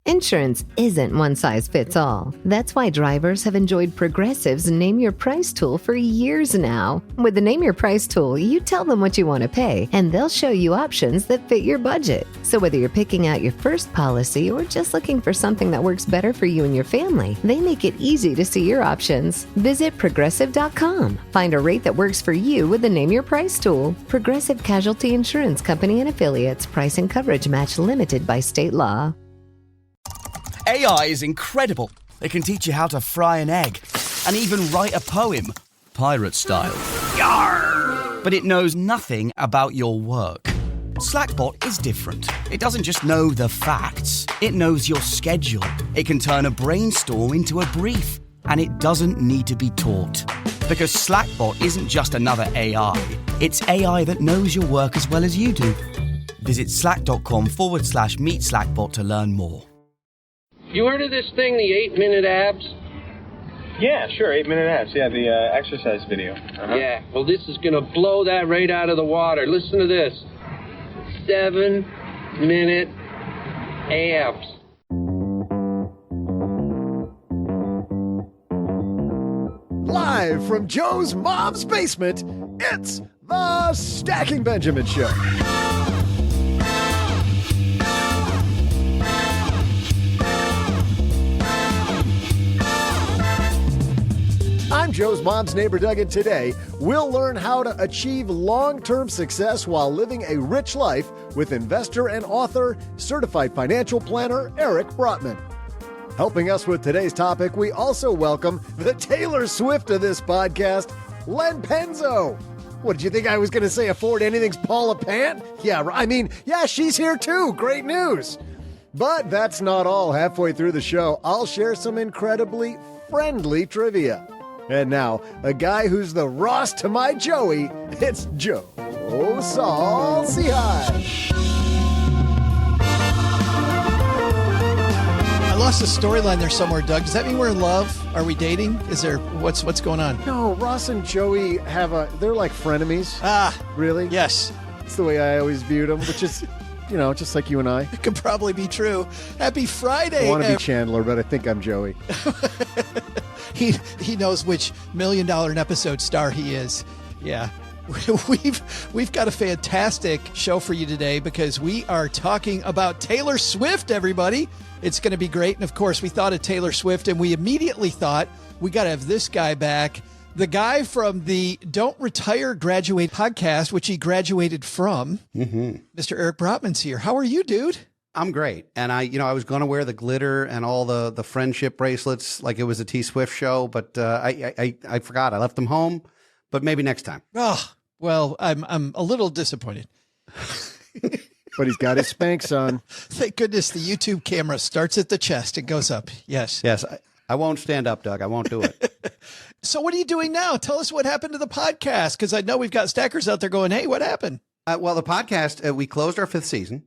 Insurance isn't one size fits all. That's why drivers have enjoyed Progressive's Name Your Price tool for years now. With the Name Your Price tool, you tell them what you want to pay, and they'll show you options that fit your budget. So whether you're picking out your first policy or just looking for something that works better for you and your family, they make it easy to see your options. Visit Progressive.com. Find a rate that works for you with the Name Your Price tool. Progressive Casualty Insurance Company and Affiliates. Price and coverage match limited by state law. AI is incredible. It can teach you how to fry an egg and even write a poem, pirate style. Yarr! But it knows nothing about your work. Slackbot is different. It doesn't just know the facts. It knows your schedule. It can turn a brainstorm into a brief. And it doesn't need to be taught. Because Slackbot isn't just another AI. It's AI that knows your work as well as you do. Visit slack.com/meet Slackbot to learn more. You heard of this thing, the 8-minute abs? Yeah, sure, 8-minute abs. Yeah, the exercise video. Yeah, well, this is going to blow that right out of the water. Listen to this. 7-minute abs. Live from Joe's mom's basement, it's the Stacking Benjamin Show. I'm Joe's mom's neighbor, Doug, and today we'll learn how to achieve long-term success while living a rich life with investor and author, certified financial planner, Eric Brotman. Helping us with today's topic, we also welcome the Taylor Swift of this podcast, Len Penzo. What, did you think I was going to say afford anything's Paula Pant? Yeah, she's here too. Great news. But that's not all. Halfway through the show, I'll share some incredibly friendly trivia. And now, a guy who's the Ross to my Joey, it's Joe Saul-Sehy. I lost a storyline there somewhere, Doug. Does that mean we're in love? Are we dating? Is there what's going on? No, Ross and Joey they're like frenemies. Ah, really? Yes. It's the way I always viewed them, which is, just like you and I. It could probably be true. Happy Friday. I want to be Chandler, but I think I'm Joey. He knows which $1 million an episode star he is. Yeah. We've got a fantastic show for you today because we are talking about Taylor Swift, everybody. It's going to be great. And of course, we thought of Taylor Swift and we immediately thought we got to have this guy back. The guy from the Don't Retire Graduate podcast, which he graduated from. Mr. Eric Brotman's here. How are you, dude? I'm great. And I was going to wear the glitter and all the friendship bracelets like it was a T Swift show, but I forgot. I left them home, but maybe next time. Oh, well, I'm a little disappointed. But he's got his Spanx on. Thank goodness the YouTube camera starts at the chest and goes up. Yes. Yes. I won't stand up, Doug. I won't do it. So what are you doing now? Tell us what happened to the podcast, because I know we've got stackers out there going, hey, what happened? Well, the podcast, we closed our 5th season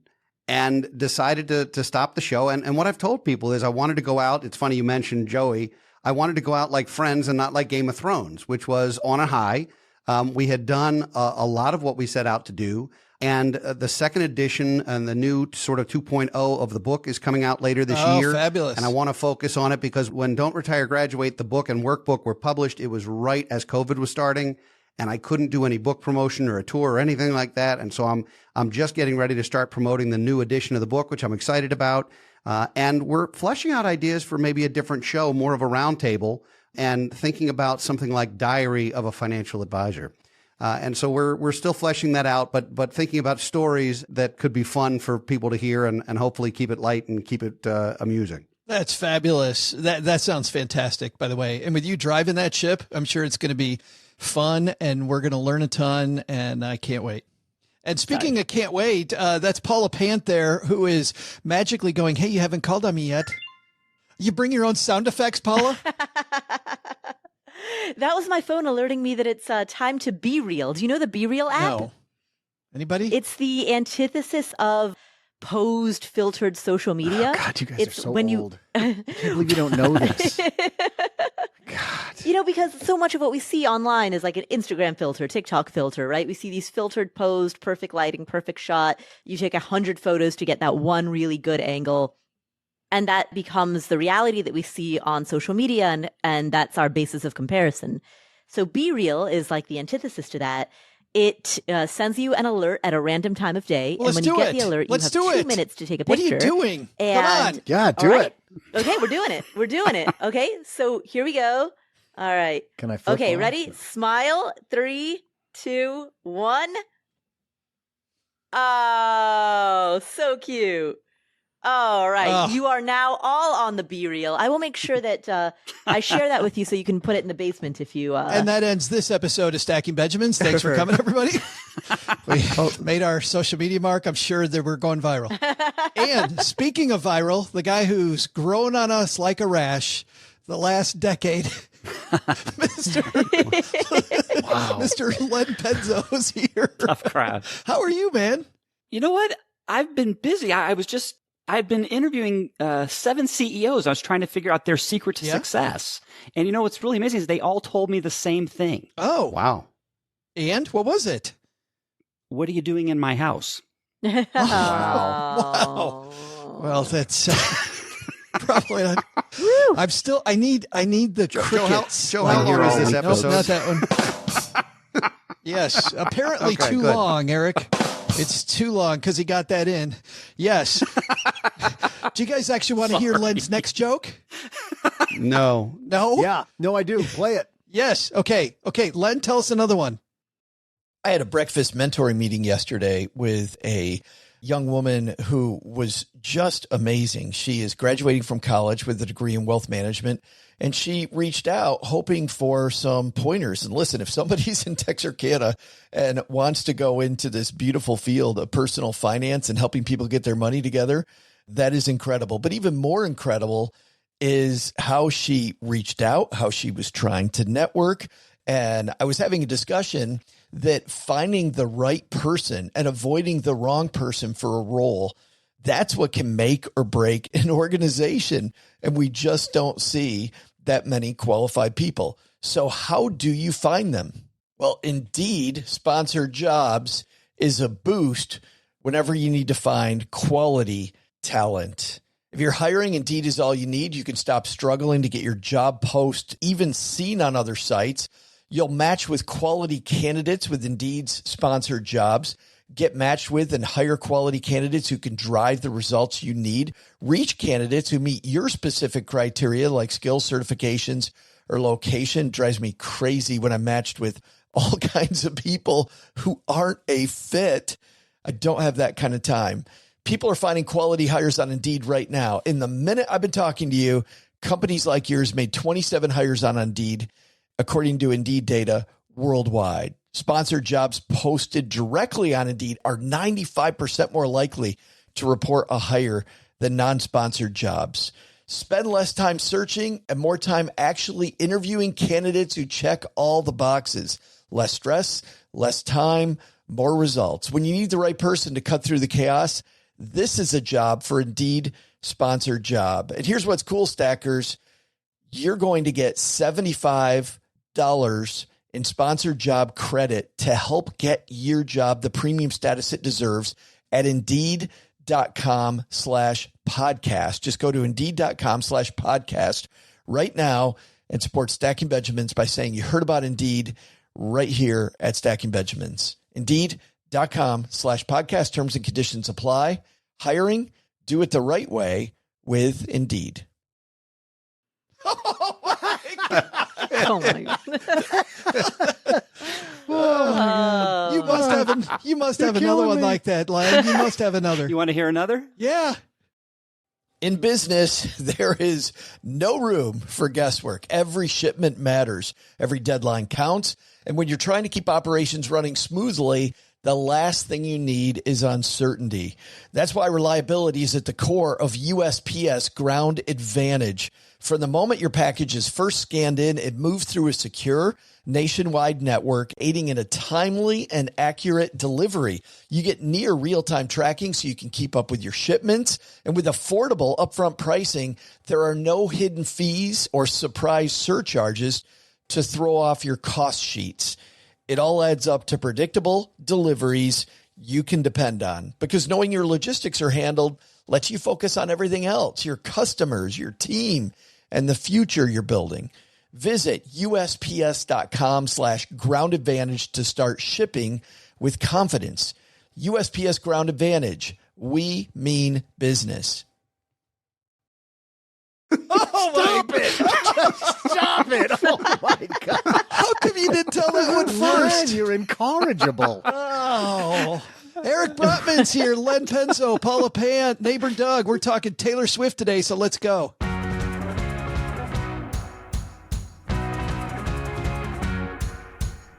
and decided to stop the show. And what I've told people is I wanted to go out. It's funny you mentioned Joey. I wanted to go out like Friends and not like Game of Thrones, which was on a high. We had done a lot of what we set out to do. And the second edition and the new sort of 2.0 of the book is coming out later this year. Oh, fabulous. And I want to focus on it because when Don't Retire, Graduate, the book and workbook were published, it was right as COVID was starting. And I couldn't do any book promotion or a tour or anything like that. And so I'm just getting ready to start promoting the new edition of the book, which I'm excited about. And we're fleshing out ideas for maybe a different show, more of a roundtable, and thinking about something like Diary of a Financial Advisor. And so we're still fleshing that out, but thinking about stories that could be fun for people to hear and hopefully keep it light and keep it amusing. That's fabulous. That sounds fantastic, by the way. And with you driving that ship, I'm sure it's going to be fun and we're going to learn a ton, and I can't wait. And speaking of can't wait, that's Paula Pant there, who is magically going, hey, you haven't called on me yet. You bring your own sound effects, Paula? That was my phone alerting me that it's time to Be Real. Do you know the Be Real app? No. Anybody? It's the antithesis of posed, filtered social media. Oh, God, you guys are so old. I can't believe you don't know this. God. Because so much of what we see online is like an Instagram filter, TikTok filter, right? We see these filtered posed, perfect lighting, perfect shot. You take 100 photos to get that one really good angle. And that becomes the reality that we see on social media, and that's our basis of comparison. So Be Real is like the antithesis to that. It sends you an alert at a random time of day. Well, and when you get the alert, you have 2 minutes to take a picture. What are you doing? And, come on. Yeah, do it. Okay, we're doing it. We're doing it. Okay, so here we go. All right. Can I flip Okay, on? ready? Smile. 3, 2, 1. Oh, so cute. All right. You are now all on the Be Real. I will make sure that I share that with you so you can put it in the basement if you... And that ends this episode of Stacking Benjamins. Thanks for coming, everybody. We made our social media mark. I'm sure that we're going viral. And speaking of viral, the guy who's grown on us like a rash the last decade, Mr. Len Penzo's here. Tough crowd. How are you, man? You know what? I've been busy. I've been interviewing 7 CEOs. I was trying to figure out their secret to success. And you know what's really amazing is they all told me the same thing. Oh, Wow. and what was it? What are you doing in my house? Wow. Well, that's probably not. I need the crickets. Joe, how long is this Nope, episode? not that one. Yes, apparently Okay, too good. long, Eric. It's too long because he got that in. Yes. Do you guys actually want to hear Len's next joke? No. No? Yeah. No, I do. Play it. Yes. Okay. Len, tell us another one. I had a breakfast mentoring meeting yesterday with a young woman who was just amazing. She is graduating from college with a degree in wealth management, and she reached out hoping for some pointers. And listen, if somebody's in Texarkana and wants to go into this beautiful field of personal finance and helping people get their money together, that is incredible. But even more incredible is how she reached out, how she was trying to network. And I was having a discussion that finding the right person and avoiding the wrong person for a role, that's what can make or break an organization. And we just don't see that many qualified people. So how do you find them? Well, Indeed sponsored jobs is a boost whenever you need to find quality talent. If you're hiring, Indeed is all you need. You can stop struggling to get your job post even seen on other sites. You'll match with quality candidates with Indeed's sponsored jobs. Get matched with and hire quality candidates who can drive the results you need. Reach candidates who meet your specific criteria like skills, certifications, or location. It drives me crazy when I'm matched with all kinds of people who aren't a fit. I don't have that kind of time. People are finding quality hires on Indeed right now. In the minute I've been talking to you, companies like yours made 27 hires on Indeed, according to Indeed data worldwide. Sponsored jobs posted directly on Indeed are 95% more likely to report a hire than non-sponsored jobs. Spend less time searching and more time actually interviewing candidates who check all the boxes. Less stress, less time, more results. When you need the right person to cut through the chaos, this is a job for Indeed sponsored job. And here's what's cool, Stackers. You're going to get $75 in sponsored job credit to help get your job the premium status it deserves at Indeed.com/podcast. Just go to Indeed.com/podcast right now and support Stacking Benjamins by saying you heard about Indeed right here at Stacking Benjamins. Indeed.com/podcast. Terms and conditions apply. Hiring, do it the right way with Indeed. Oh my God. You must have another one like that, Len. You must have another. You want to hear another? Yeah. In business, there is no room for guesswork. Every shipment matters. Every deadline counts. And when you're trying to keep operations running smoothly, the last thing you need is uncertainty. That's why reliability is at the core of USPS Ground Advantage. From the moment your package is first scanned in, it moves through a secure nationwide network, aiding in a timely and accurate delivery. You get near real-time tracking so you can keep up with your shipments. And with affordable upfront pricing, there are no hidden fees or surprise surcharges to throw off your cost sheets. It all adds up to predictable deliveries you can depend on, because knowing your logistics are handled lets you focus on everything else, your customers, your team, and the future you're building. Visit USPS.com/Ground Advantage to start shipping with confidence. USPS Ground Advantage. We mean business. Oh, stop it. Stop it. Oh, my God. How come you didn't tell that one first? Man, you're incorrigible. Oh. Eric Brotman's here, Len Penzo, Paula Pant, neighbor Doug. We're talking Taylor Swift today, so let's go.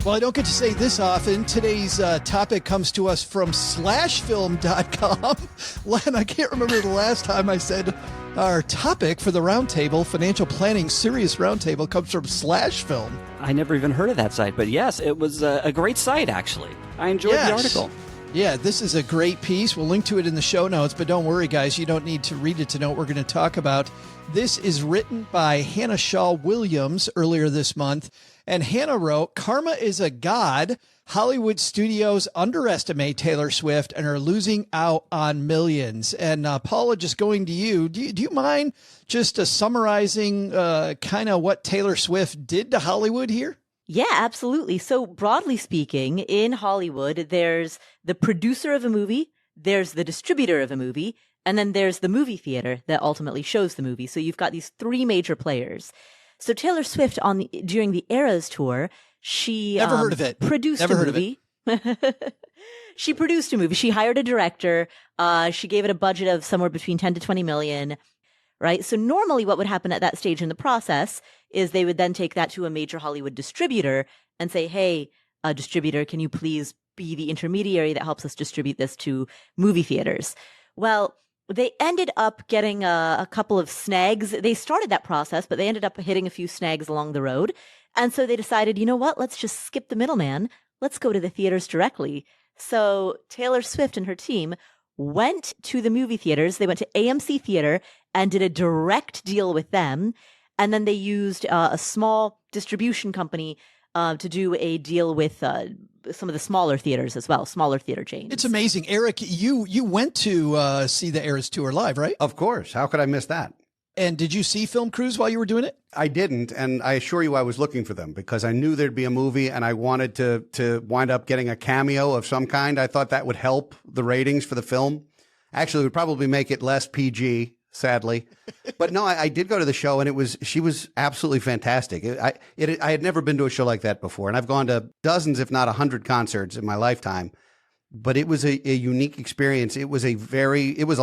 Well, I don't get to say this often. Today's topic comes to us from slashfilm.com. Len, I can't remember the last time I said our topic for the roundtable, financial planning serious roundtable, comes from Slashfilm. I never even heard of that site, but yes, it was a great site, actually. I enjoyed the article. Yeah, this is a great piece. We'll link to it in the show notes, but don't worry, guys. You don't need to read it to know what we're going to talk about. This is written by Hannah Shaw Williams earlier this month. And Hannah wrote, "Karma is a god. Hollywood studios underestimate Taylor Swift and are losing out on millions." And Paula, just going to you, do you mind just summarizing kind of what Taylor Swift did to Hollywood here? Yeah, absolutely. So broadly speaking, in Hollywood, there's the producer of a movie, there's the distributor of a movie, and then there's the movie theater that ultimately shows the movie. So you've got these three major players. So Taylor Swift during the Eras tour, she Never heard of it. Produced Never a heard movie. She produced a movie. She hired a director. She gave it a budget of somewhere between 10 to 20 million. Right. So normally what would happen at that stage in the process is they would then take that to a major Hollywood distributor and say, "Hey, distributor, can you please be the intermediary that helps us distribute this to movie theaters?" Well, they ended up getting a couple of snags. They started that process, but they ended up hitting a few snags along the road. And so they decided, you know what? Let's just skip the middleman. Let's go to the theaters directly. So Taylor Swift and her team went to the movie theaters. They went to AMC Theater and did a direct deal with them. And then they used a small distribution company to do a deal with some of the smaller theaters as well, smaller theater chains. It's amazing. Eric, you went to see the Eras tour live, right? Of course. How could I miss that? And did you see film crews while you were doing it? I didn't, and I assure you I was looking for them because I knew there'd be a movie and I wanted to wind up getting a cameo of some kind. I thought that would help the ratings for the film. Actually, it would probably make it less PG, sadly. But no, I did go to the show, and she was absolutely fantastic. I had never been to a show like that before, and I've gone to dozens, if not 100 concerts in my lifetime. But it was a unique experience. It was a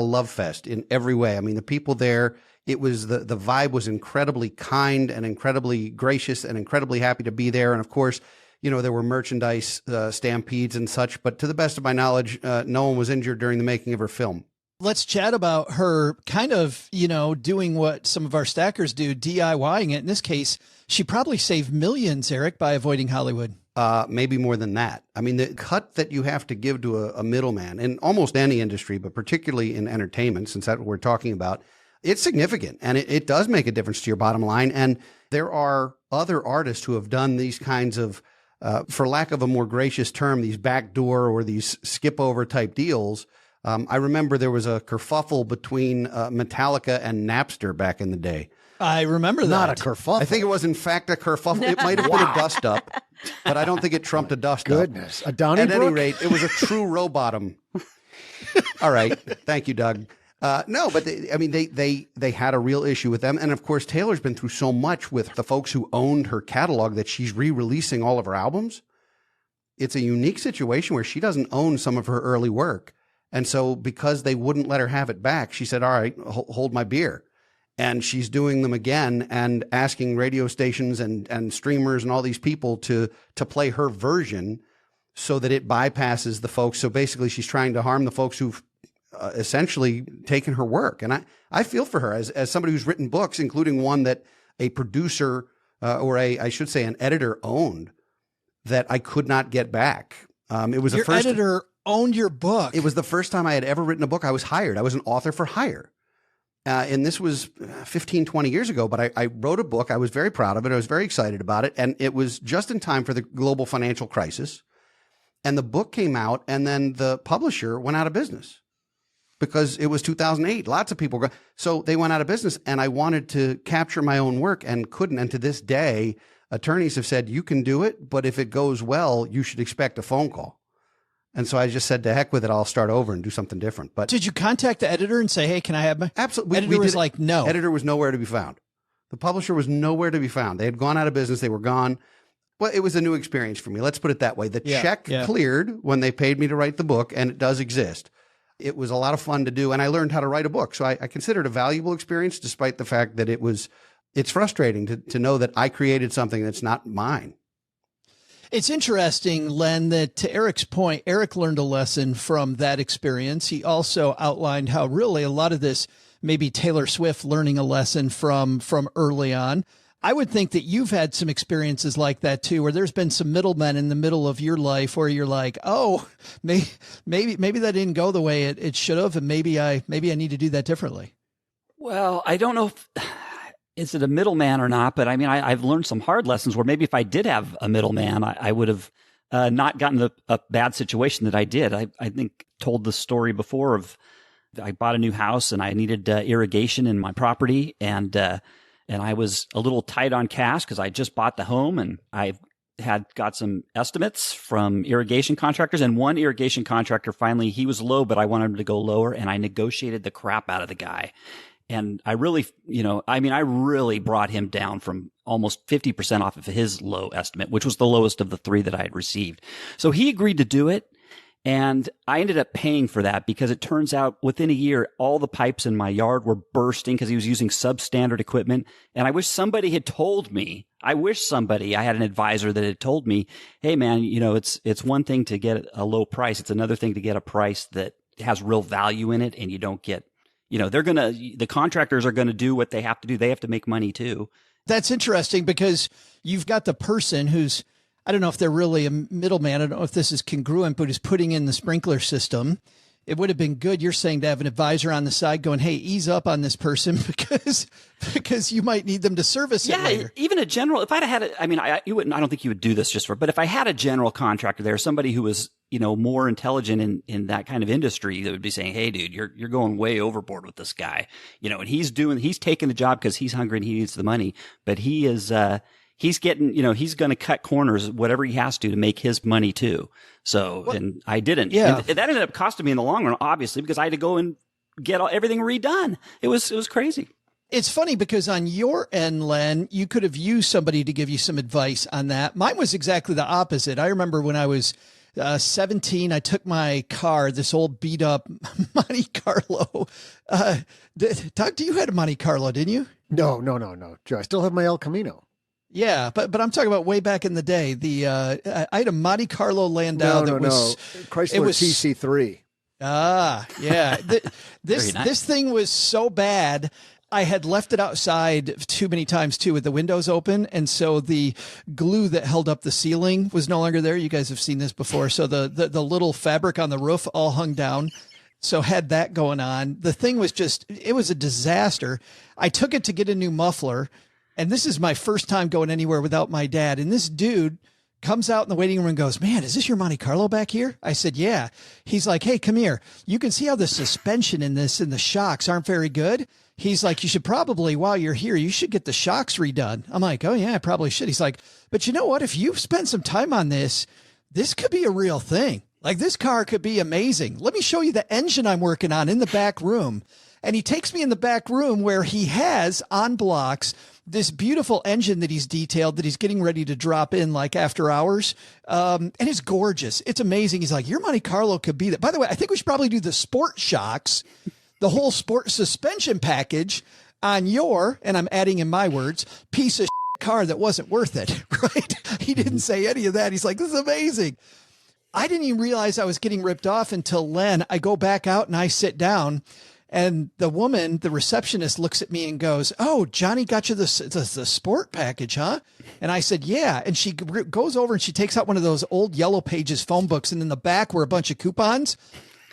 love fest in every way. I mean, the people there, it was the vibe was incredibly kind and incredibly gracious and incredibly happy to be there. And of course, you know, there were merchandise stampedes and such. But to the best of my knowledge, no one was injured during the making of her film. Let's chat about her kind of, you know, doing what some of our stackers do, DIYing it. In this case, she probably saved millions, Eric, by avoiding Hollywood. Maybe more than that. I mean, the cut that you have to give to a middleman in almost any industry, but particularly in entertainment, since that's what we're talking about, it's significant, and it does make a difference to your bottom line. And there are other artists who have done these kinds of, for lack of a more gracious term, these backdoor or these skip over type deals. I remember there was a kerfuffle between Metallica and Napster back in the day. I remember that. Not a kerfuffle. I think it was, in fact, a kerfuffle. It might have been a dust-up, but I don't think it trumped a dust-up. Goodness. A Donnybrook? At any rate, it was a true row-bottom. All right. Thank you, Doug. No, but they had a real issue with them. And, of course, Taylor's been through so much with the folks who owned her catalog that she's re-releasing all of her albums. It's a unique situation where she doesn't own some of her early work. And so because they wouldn't let her have it back, she said, all right, hold my beer. And she's doing them again and asking radio stations and streamers and all these people to play her version so that it bypasses the folks. So basically she's trying to harm the folks who've essentially taken her work. And I feel for her as somebody who's written books, including one that a producer or I should say an editor owned that I could not get back. It was your the first editor owned your book. It was the first time I had ever written a book. I was hired. I was an author for hire. And this was 15, 20 years ago, but I wrote a book. I was very proud of it. I was very excited about it. And it was just in time for the global financial crisis. And the book came out, and then the publisher went out of business. because it was 2008. Lots of people so they went out of business, and I wanted to capture my own work and couldn't. And to this day, attorneys have said, you can do it, but if it goes well, you should expect a phone call. And so I just said, to heck with it. I'll start over and do something different. But did you contact the editor and say, hey, can I have my absolutely? Editor was like, no. Editor was nowhere to be found. The publisher was nowhere to be found. They had gone out of business. They were gone. Well, it was a new experience for me. Let's put it that way. The check cleared when they paid me to write the book, and it does exist. It was a lot of fun to do, and I learned how to write a book. So I consider it a valuable experience, despite the fact that it's frustrating to know that I created something that's not mine. It's interesting, Len, that to Eric's point, Eric learned a lesson from that experience. He also outlined how really a lot of this maybe Taylor Swift learning a lesson from early on. I would think that you've had some experiences like that too, where there's been some middlemen in the middle of your life where you're like, oh, maybe that didn't go the way it should have, and maybe I need to do that differently. Well, I don't know if is it a middleman or not, but I mean, I've learned some hard lessons where maybe if I did have a middleman, I would have not gotten a bad situation that I did. I think told the story before of I bought a new house and I needed irrigation in my property, and I was a little tight on cash because I just bought the home, and I had got some estimates from irrigation contractors, and one irrigation contractor finally, he was low, but I wanted him to go lower, and I negotiated the crap out of the guy. And I really, I really brought him down from almost 50% off of his low estimate, which was the lowest of the three that I had received. So he agreed to do it. And I ended up paying for that because it turns out within a year, all the pipes in my yard were bursting because he was using substandard equipment. And I wish somebody had told me, I had an advisor that had told me, hey man, it's one thing to get a low price. It's another thing to get a price that has real value in it. And you don't get, the contractors are going to do what they have to do. They have to make money too. That's interesting because you've got the person who's, I don't know if they're really a middleman. I don't know if this is congruent, but is putting in the sprinkler system. It would have been good, you're saying, to have an advisor on the side going, hey, ease up on this person because you might need them to service it later. Even a general, if I'd had it, I don't think you would do this but if I had a general contractor there, somebody who was, more intelligent in that kind of industry, that would be saying, hey dude, you're going way overboard with this guy, and he's taking the job because he's hungry and he needs the money, but he is, he's getting, he's going to cut corners, whatever he has to make his money too. So, and I didn't. Yeah. And that ended up costing me in the long run, obviously, because I had to go and get everything redone. It was crazy. It's funny because on your end, Len, you could have used somebody to give you some advice on that. Mine was exactly the opposite. I remember when I was 17, I took my car, this old beat up Monte Carlo. Doug, you had a Monte Carlo, didn't you? No, Joe, I still have my El Camino. Yeah, but I'm talking about way back in the day. I had a Monte Carlo Landau Chrysler TC3. Ah, yeah. This thing was so bad. I had left it outside too many times too with the windows open. And so the glue that held up the ceiling was no longer there. You guys have seen this before. So the little fabric on the roof all hung down. So had that going on. The thing was it was a disaster. I took it to get a new muffler. And this is my first time going anywhere without my dad. And this dude comes out in the waiting room and goes, man, is this your Monte Carlo back here? I said, yeah. He's like, hey, come here. You can see how the suspension in this and the shocks aren't very good. He's like, you should probably, while you're here, you should get the shocks redone. I'm like, oh yeah, I probably should. He's like, but you know what? If you spend some time on this could be a real thing. Like this car could be amazing. Let me show you the engine I'm working on in the back room. And he takes me in the back room where he has on blocks this beautiful engine that he's detailed that he's getting ready to drop in like after hours. And it's gorgeous. It's amazing. He's like, your Monte Carlo could be that. By the way, I think we should probably do the sport shocks, the whole sport suspension package on your, and I'm adding in my words, piece of car that wasn't worth it, right? He didn't say any of that. He's like, this is amazing. I didn't even realize I was getting ripped off until I go back out and I sit down. And the woman, the receptionist, looks at me and goes, oh, Johnny got you the sport package, huh? And I said, yeah. And she goes over and she takes out one of those old Yellow Pages phone books. And in the back were a bunch of coupons.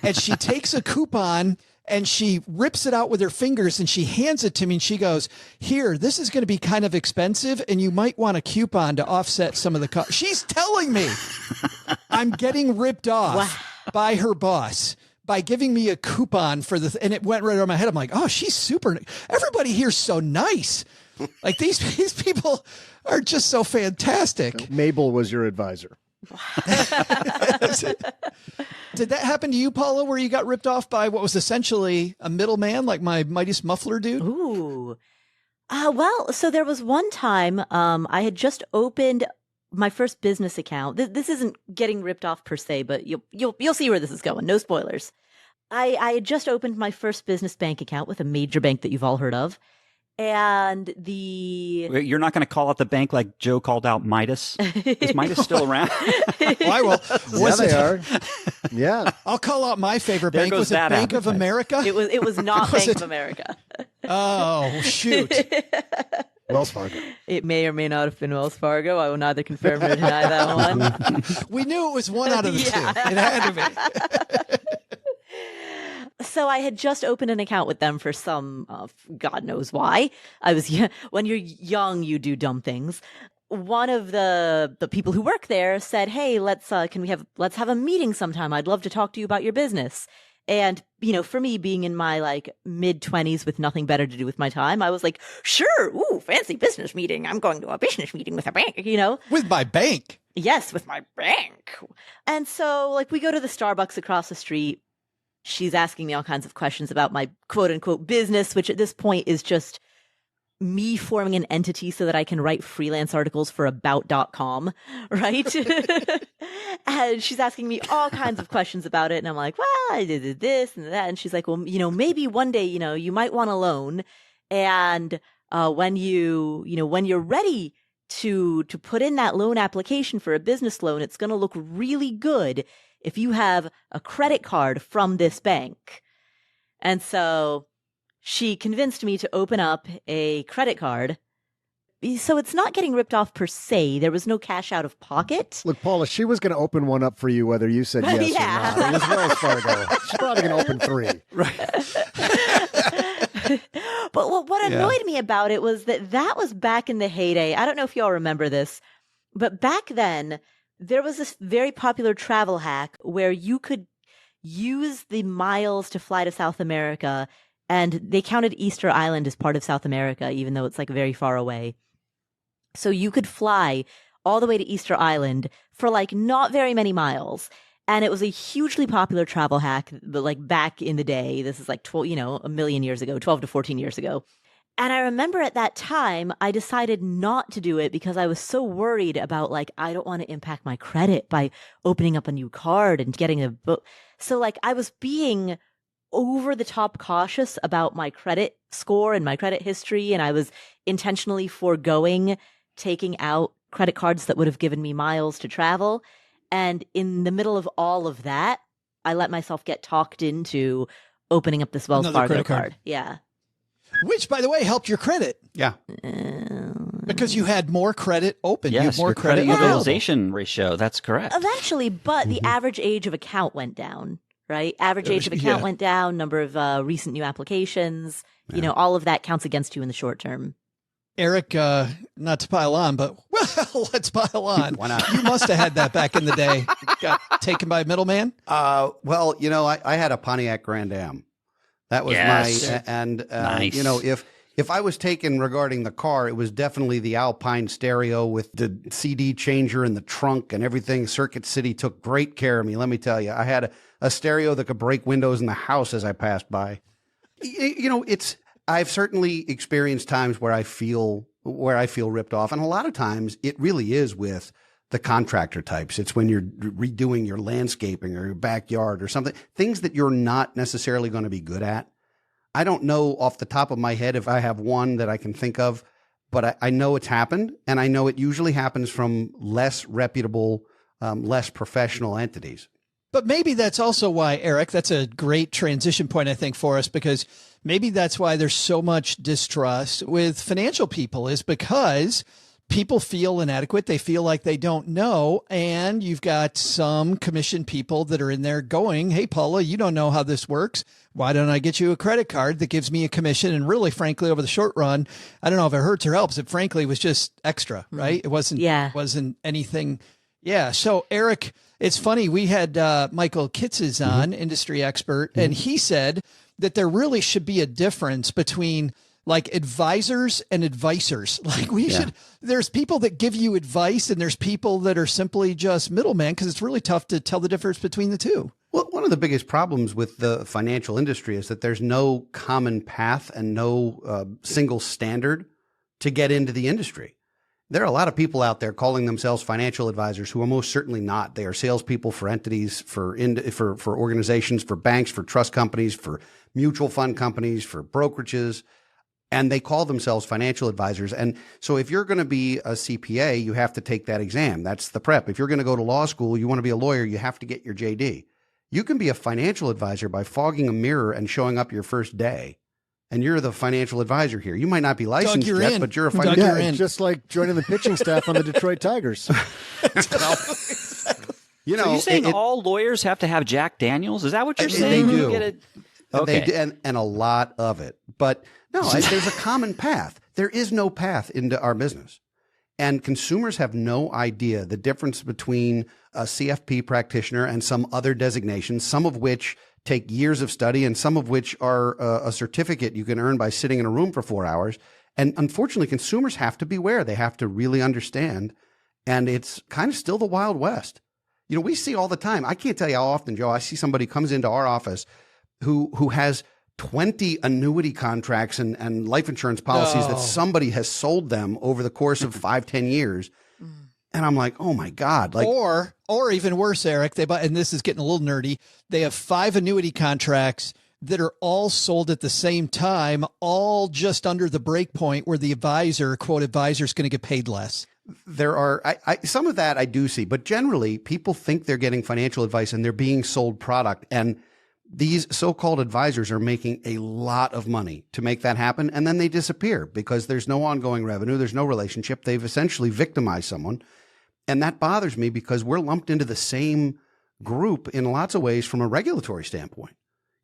And she takes a coupon and she rips it out with her fingers and she hands it to me. And she goes, here, this is going to be kind of expensive. And you might want a coupon to offset some of the cost. She's telling me I'm getting ripped off by her boss. by giving me a coupon for and it went right over my head. I'm like, oh, she's super. Everybody here's so nice. Like these people are just so fantastic. Mabel was your advisor. Did that happen to you, Paula, where you got ripped off by what was essentially a middleman, like my Midas Muffler dude? Ooh. Well, so there was one time I had just opened my first business account. This isn't getting ripped off per se, but you'll see where this is going. No spoilers. I had just opened my first business bank account with a major bank that you've all heard of. And You're not going to call out the bank like Joe called out Midas? Is Midas still around? Why? Well, They are. Yeah. I'll call out my favorite There bank. goes Was it that Bank of advertising. America? it was not Bank of America. Oh, shoot. Wells Fargo. It may or may not have been Wells Fargo. I will neither confirm or deny that one. We knew it was one out of the two. It had to be. So I had just opened an account with them for some, God knows why. When you're young, you do dumb things. One of the people who work there said, "Hey, let's have a meeting sometime. I'd love to talk to you about your business." And, for me being in my like mid-20s with nothing better to do with my time, I was like, sure. Ooh, fancy business meeting. I'm going to a business meeting with a bank, With my bank. Yes, with my bank. And so like we go to the Starbucks across the street. She's asking me all kinds of questions about my quote unquote business, which at this point is just me forming an entity so that I can write freelance articles for about.com, right? And she's asking me all kinds of questions about it. And I'm like, well, I did this and that. And she's like, well, maybe one day, you might want a loan. And when you're ready to put in that loan application for a business loan, it's going to look really good if you have a credit card from this bank. And so she convinced me to open up a credit card. So it's not getting ripped off per se. There was no cash out of pocket. Look, Paula, she was going to open one up for you whether you said yes Yeah. or not. It was Wells Fargo. She's probably going to open 3. But what annoyed me about it was that was back in the heyday. I don't know if y'all remember this, but back then, there was this very popular travel hack where you could use the miles to fly to South America, and they counted Easter Island as part of South America, even though it's like very far away. So you could fly all the way to Easter Island for like not very many miles. And it was a hugely popular travel hack, but like back in the day, this is like 12, a million years ago, 12 to 14 years ago. And I remember at that time, I decided not to do it because I was so worried about like, I don't want to impact my credit by opening up a new card and getting a book. So like I was being over the top cautious about my credit score and my credit history. And I was intentionally foregoing taking out credit cards that would have given me miles to travel. And in the middle of all of that, I let myself get talked into opening up this Wells Fargo card. Yeah. Which, by the way, helped your credit. Yeah. Because you had more credit open. Yes, you had more your credit available. utilization ratio. That's correct. Eventually, but the average age of account went down, right? Average age of account went down, number of recent new applications, all of that counts against you in the short term. Eric, not to pile on, but well, let's pile on. Why not? You must have had that back in the day. Got taken by a middleman? Well, I had a Pontiac Grand Am. That was Nice. If I was taken regarding the car, it was definitely the Alpine stereo with the CD changer in the trunk and everything. Circuit City took great care of me. Let me tell you, I had a stereo that could break windows in the house as I passed by. I've certainly experienced times where I feel ripped off. And a lot of times it really is with the contractor types. It's when you're redoing your landscaping or your backyard or something, things that you're not necessarily going to be good at. I don't know off the top of my head if I have one that I can think of, but I know it's happened, and I know it usually happens from less reputable, less professional entities. But maybe that's also why, Eric, that's a great transition point, I think, for us, because maybe that's why there's so much distrust with financial people, is because people feel inadequate. They feel like they don't know. And you've got some commission people that are in there going, hey, Paula, you don't know how this works. Why don't I get you a credit card that gives me a commission? And really, frankly, over the short run, I don't know if it hurts or helps. It frankly was just extra, right? It wasn't anything, Yeah. So, Eric, it's funny. We had Michael Kitzes on, industry expert, and he said that there really should be a difference between like advisors and advisors. Like there's people that give you advice and there's people that are simply just middlemen, because it's really tough to tell the difference between the two. Well, one of the biggest problems with the financial industry is that there's no common path and no single standard to get into the industry. There are a lot of people out there calling themselves financial advisors who are most certainly not. They are salespeople for entities, for organizations, for banks, for trust companies, for mutual fund companies, for brokerages, and they call themselves financial advisors. And so if you're going to be a CPA, you have to take that exam. That's the prep. If you're going to go to law school, you want to be a lawyer, you have to get your JD. You can be a financial advisor by fogging a mirror and showing up your first day. And you're the financial advisor here. You might not be licensed yet, but you're a financial advisor. Yeah, just like joining the pitching staff on the Detroit Tigers. You know, so you're saying all lawyers have to have Jack Daniels? Is that what you're saying? They do. Okay. They do, and a lot of it. But no, there's a common path. There is no path into our business. And consumers have no idea the difference between a CFP practitioner and some other designations, some of which take years of study and some of which are a certificate you can earn by sitting in a room for 4 hours. And unfortunately, consumers have to beware. They have to really understand. And it's kind of still the Wild West. You know, we see all the time. I can't tell you how often, Joe, I see somebody comes into our office who has 20 annuity contracts and life insurance policies that somebody has sold them over the course of 5-10 years. And I'm like, oh my God. Like, or even worse, Eric, they buy, and this is getting a little nerdy. They have 5 annuity contracts that are all sold at the same time, all just under the break point where the advisor, quote, advisor is going to get paid less. There are some of that I do see, but generally people think they're getting financial advice and they're being sold product. And these so-called advisors are making a lot of money to make that happen. And then they disappear because there's no ongoing revenue. There's no relationship. They've essentially victimized someone. And that bothers me because we're lumped into the same group in lots of ways from a regulatory standpoint.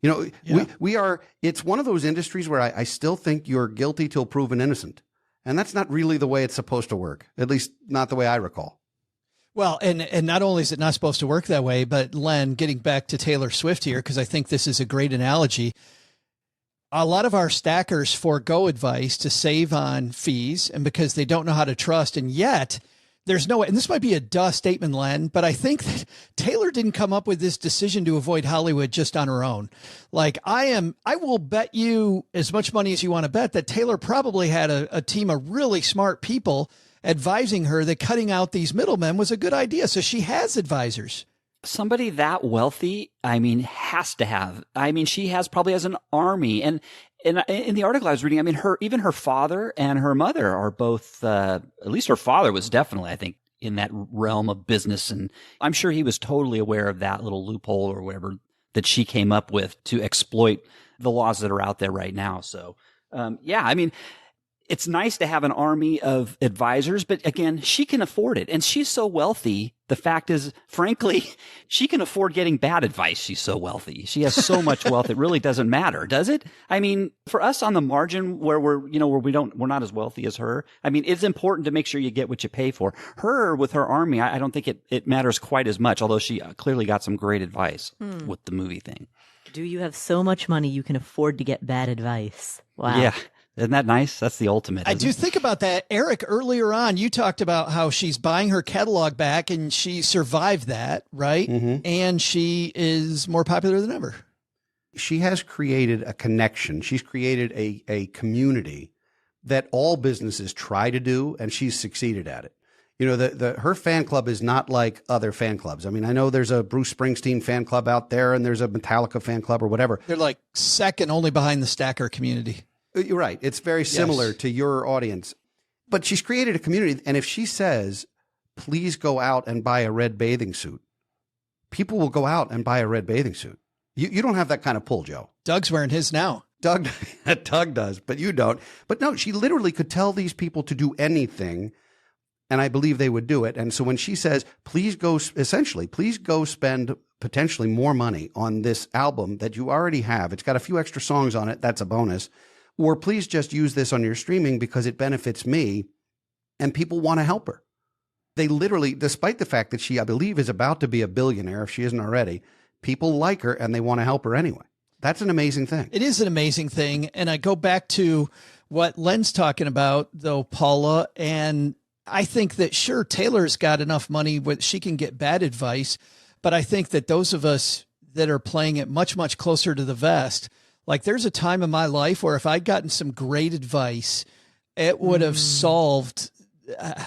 You know, we are, it's one of those industries where I still think you're guilty till proven innocent. And that's not really the way it's supposed to work, at least not the way I recall. Well, and not only is it not supposed to work that way, but Len, getting back to Taylor Swift here, because I think this is a great analogy. A lot of our stackers forego advice to save on fees and because they don't know how to trust. And yet there's no way, and this might be a duh statement, Len, but I think that Taylor didn't come up with this decision to avoid Hollywood just on her own. Like I will bet you as much money as you want to bet that Taylor probably had a team of really smart people advising her that cutting out these middlemen was a good idea. So she has advisors. Somebody that wealthy, I mean, has to have. I mean, she probably has an army. And in the article I was reading, I mean, even her father and her mother are both, at least her father was definitely, I think, in that realm of business. And I'm sure he was totally aware of that little loophole or whatever that she came up with to exploit the laws that are out there right now. So, yeah, I mean, it's nice to have an army of advisors, but again, she can afford it. And she's so wealthy. The fact is, frankly, she can afford getting bad advice. She's so wealthy. She has so much wealth. It really doesn't matter, does it? I mean, for us on the margin where we're not as wealthy as her. I mean, it's important to make sure you get what you pay for. Her with her army, I don't think it matters quite as much, although she clearly got some great advice with the movie thing. Do you have so much money you can afford to get bad advice? Wow. Yeah. Isn't that nice? That's the ultimate. I do think about that. Eric, earlier on, you talked about how she's buying her catalog back and she survived that, right? Mm-hmm. And she is more popular than ever. She has created a connection. She's created a community that all businesses try to do, and she's succeeded at it. You know, her fan club is not like other fan clubs. I mean, I know there's a Bruce Springsteen fan club out there and there's a Metallica fan club or whatever. They're like second only behind the Stacker community. You're right. It's very similar to your audience. But she's created a community. And if she says, please go out and buy a red bathing suit, people will go out and buy a red bathing suit. You don't have that kind of pull, Joe. Doug's wearing his now. Doug does, but you don't. But no, she literally could tell these people to do anything, and I believe they would do it. And so when she says, please go spend potentially more money on this album that you already have. It's got a few extra songs on it. That's a bonus. Or please just use this on your streaming because it benefits me, and people want to help her. they literally, despite the fact that she, I believe, is about to be a billionaire, if she isn't already, people like her and they want to help her anyway. That's an amazing thing. It is an amazing thing. And I go back to what Len's talking about, though, Paula, and I think that, sure, Taylor's got enough money where she can get bad advice, but I think that those of us that are playing it much, much closer to the vest, like there's a time in my life where if I'd gotten some great advice, it would have solved,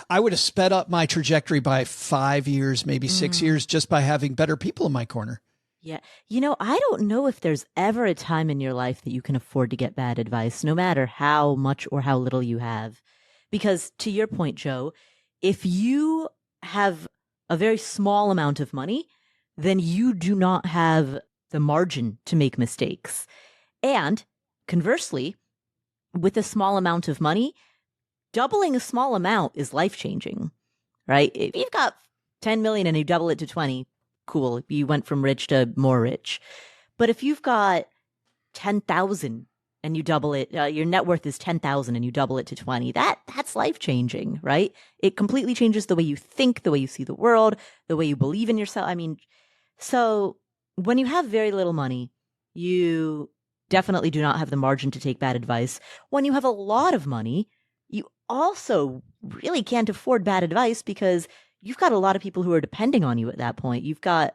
I would have sped up my trajectory by 5 years, maybe 6 years, just by having better people in my corner. Yeah. You know, I don't know if there's ever a time in your life that you can afford to get bad advice, no matter how much or how little you have. Because to your point, Joe, if you have a very small amount of money, then you do not have the margin to make mistakes. And conversely, with a small amount of money, doubling a small amount is life-changing, right? If you've got 10 million and you double it to 20, cool. You went from rich to more rich. But if you've got 10,000 and you double it, your net worth is 10,000 and you double it to 20, that's life-changing, right? It completely changes the way you think, the way you see the world, the way you believe in yourself. I mean, so when you have very little money, you definitely do not have the margin to take bad advice. When you have a lot of money, you also really can't afford bad advice because you've got a lot of people who are depending on you at that point. You've got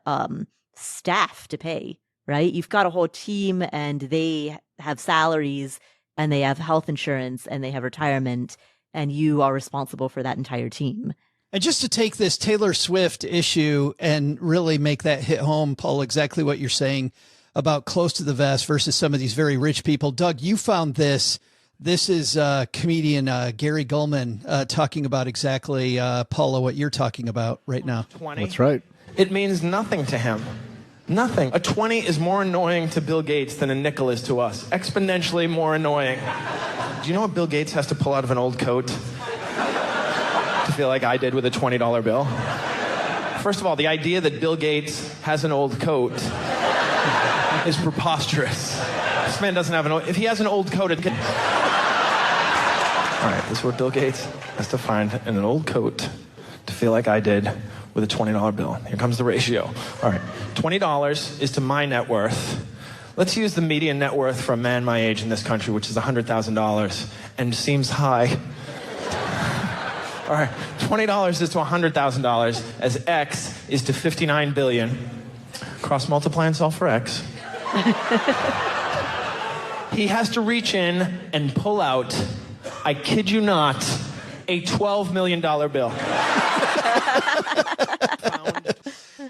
staff to pay, right? You've got a whole team and they have salaries and they have health insurance and they have retirement and you are responsible for that entire team. And just to take this Taylor Swift issue and really make that hit home, Paul, exactly what you're saying about close to the vest versus some of these very rich people. Doug, you found this. This is comedian Gary Gulman talking about exactly, Paula, what you're talking about right now. 20. That's right. It means nothing to him. Nothing. A 20 is more annoying to Bill Gates than a nickel is to us. Exponentially more annoying. Do you know what Bill Gates has to pull out of an old coat to feel like I did with a $20 bill? First of all, the idea that Bill Gates has an old coat is preposterous. This man doesn't have an old... If he has an old coat, it could... All right, this is what Bill Gates has to find in an old coat to feel like I did with a $20 bill. Here comes the ratio. All right, $20 is to my net worth. Let's use the median net worth for a man my age in this country, which is $100,000, and seems high. All right, $20 is to $100,000, as X is to 59 billion. Cross multiply and solve for X. He has to reach in and pull out, I kid you not, a $12 million bill.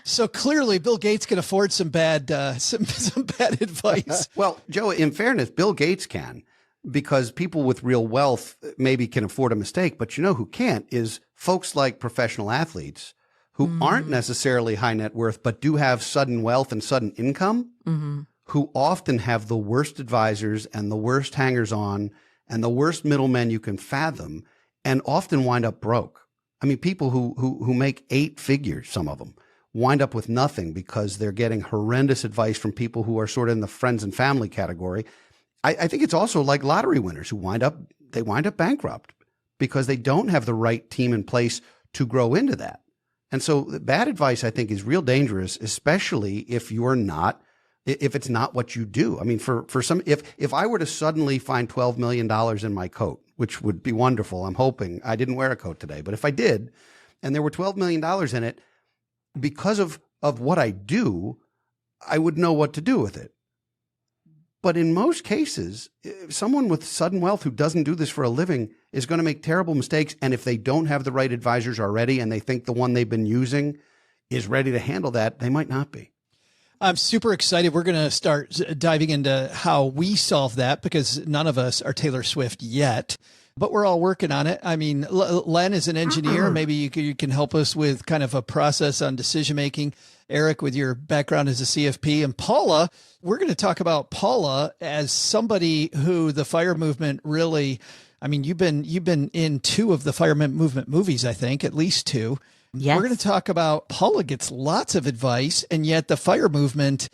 So clearly Bill Gates can afford some bad some bad advice. Well, Joe, in fairness, Bill Gates can, because people with real wealth maybe can afford a mistake, but you know who can't is folks like professional athletes who aren't necessarily high net worth, but do have sudden wealth and sudden income, who often have the worst advisors and the worst hangers-on and the worst middlemen you can fathom, and often wind up broke. I mean, people who make 8 figures, some of them, wind up with nothing because they're getting horrendous advice from people who are sort of in the friends and family category. I think it's also like lottery winners who wind up bankrupt because they don't have the right team in place to grow into that. And so bad advice, I think, is real dangerous, especially if it's not what you do. I mean, for some, if I were to suddenly find $12 million in my coat, which would be wonderful, I'm hoping I didn't wear a coat today, but if I did, and there were $12 million in it, because of what I do, I would know what to do with it. But in most cases, someone with sudden wealth who doesn't do this for a living is going to make terrible mistakes. And if they don't have the right advisors already and they think the one they've been using is ready to handle that, they might not be. I'm super excited. We're going to start diving into how we solve that because none of us are Taylor Swift yet, but we're all working on it. I mean, Len is an engineer. Maybe you can help us with kind of a process on decision-making. Eric, with your background as a CFP, and Paula, we're going to talk about Paula as somebody who the fire movement really, I mean, you've been in 2 of the fire movement movies, I think, at least 2. Yes. We're going to talk about Paula gets lots of advice, and yet the fire movement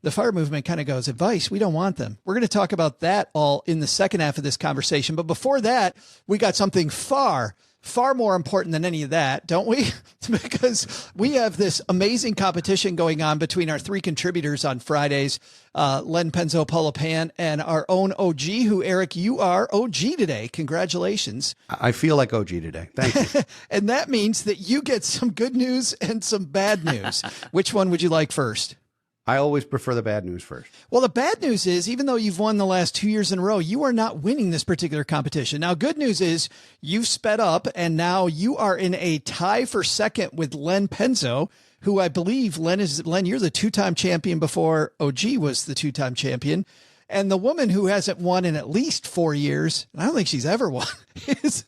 kind of goes, advice, we don't want them. We're going to talk about that all in the second half of this conversation. But before that, we got something far, far more important than any of that, don't we? Because we have this amazing competition going on between our three contributors on Fridays, Len, Penzo, Paula, Pant, and our own OG, who, Eric, you are OG today. Congratulations. I feel like OG today. Thank you. And that means that you get some good news and some bad news. Which one would you like first? I always prefer the bad news first. Well, the bad news is, even though you've won the last 2 years in a row, you are not winning this particular competition. Now, good news is you've sped up, and now you are in a tie for second with Len Penzo, who I believe, Len, you're the two-time champion before OG was the two-time champion. And the woman who hasn't won in at least 4 years, I don't think she's ever won, is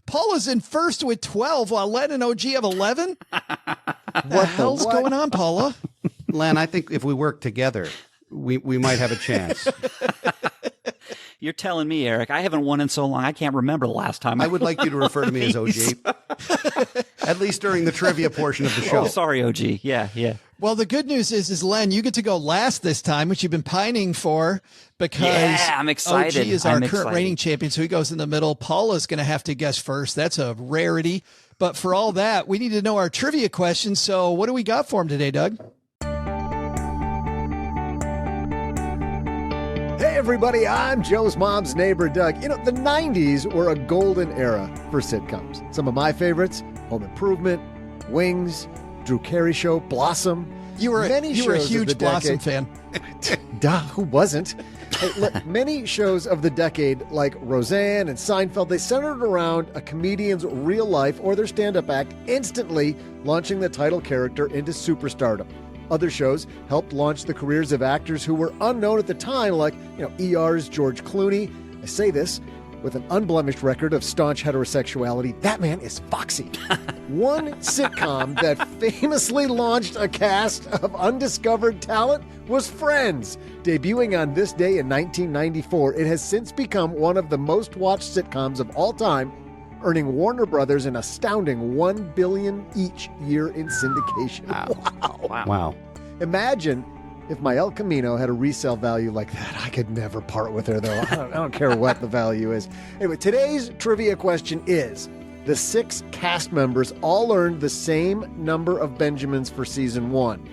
Paula's in first with 12, while Len and OG have 11. What the hell's going on, Paula? Len, I think if we work together, we might have a chance. You're telling me, Eric, I haven't won in so long. I can't remember the last time. I would like you to refer to me as OG, at least during the trivia portion of the show. Oh, sorry, OG. Yeah. Well, the good news is Len, you get to go last this time, which you've been pining for, because I'm excited. OG is our current reigning champion, so he goes in the middle. Paula's going to have to guess first. That's a rarity. But for all that, we need to know our trivia questions. So what do we got for him today, Doug? Hey, everybody, I'm Joe's mom's neighbor, Doug. You know, the 90s were a golden era for sitcoms. Some of my favorites, Home Improvement, Wings, Drew Carey Show, Blossom. You were a huge Blossom fan. Duh, who wasn't? Hey, look, many shows of the decade, like Roseanne and Seinfeld, they centered around a comedian's real life or their stand-up act, instantly launching the title character into superstardom. Other shows helped launch the careers of actors who were unknown at the time, like, ER's George Clooney. I say this with an unblemished record of staunch heterosexuality. That man is foxy. One sitcom that famously launched a cast of undiscovered talent was Friends. Debuting on this day in 1994, it has since become one of the most watched sitcoms of all time, earning Warner Brothers an astounding $1 billion each year in syndication. Wow. Imagine if my El Camino had a resale value like that. I could never part with her, though. I don't care what the value is. Anyway, today's trivia question is, the 6 cast members all earned the same number of Benjamins for season 1.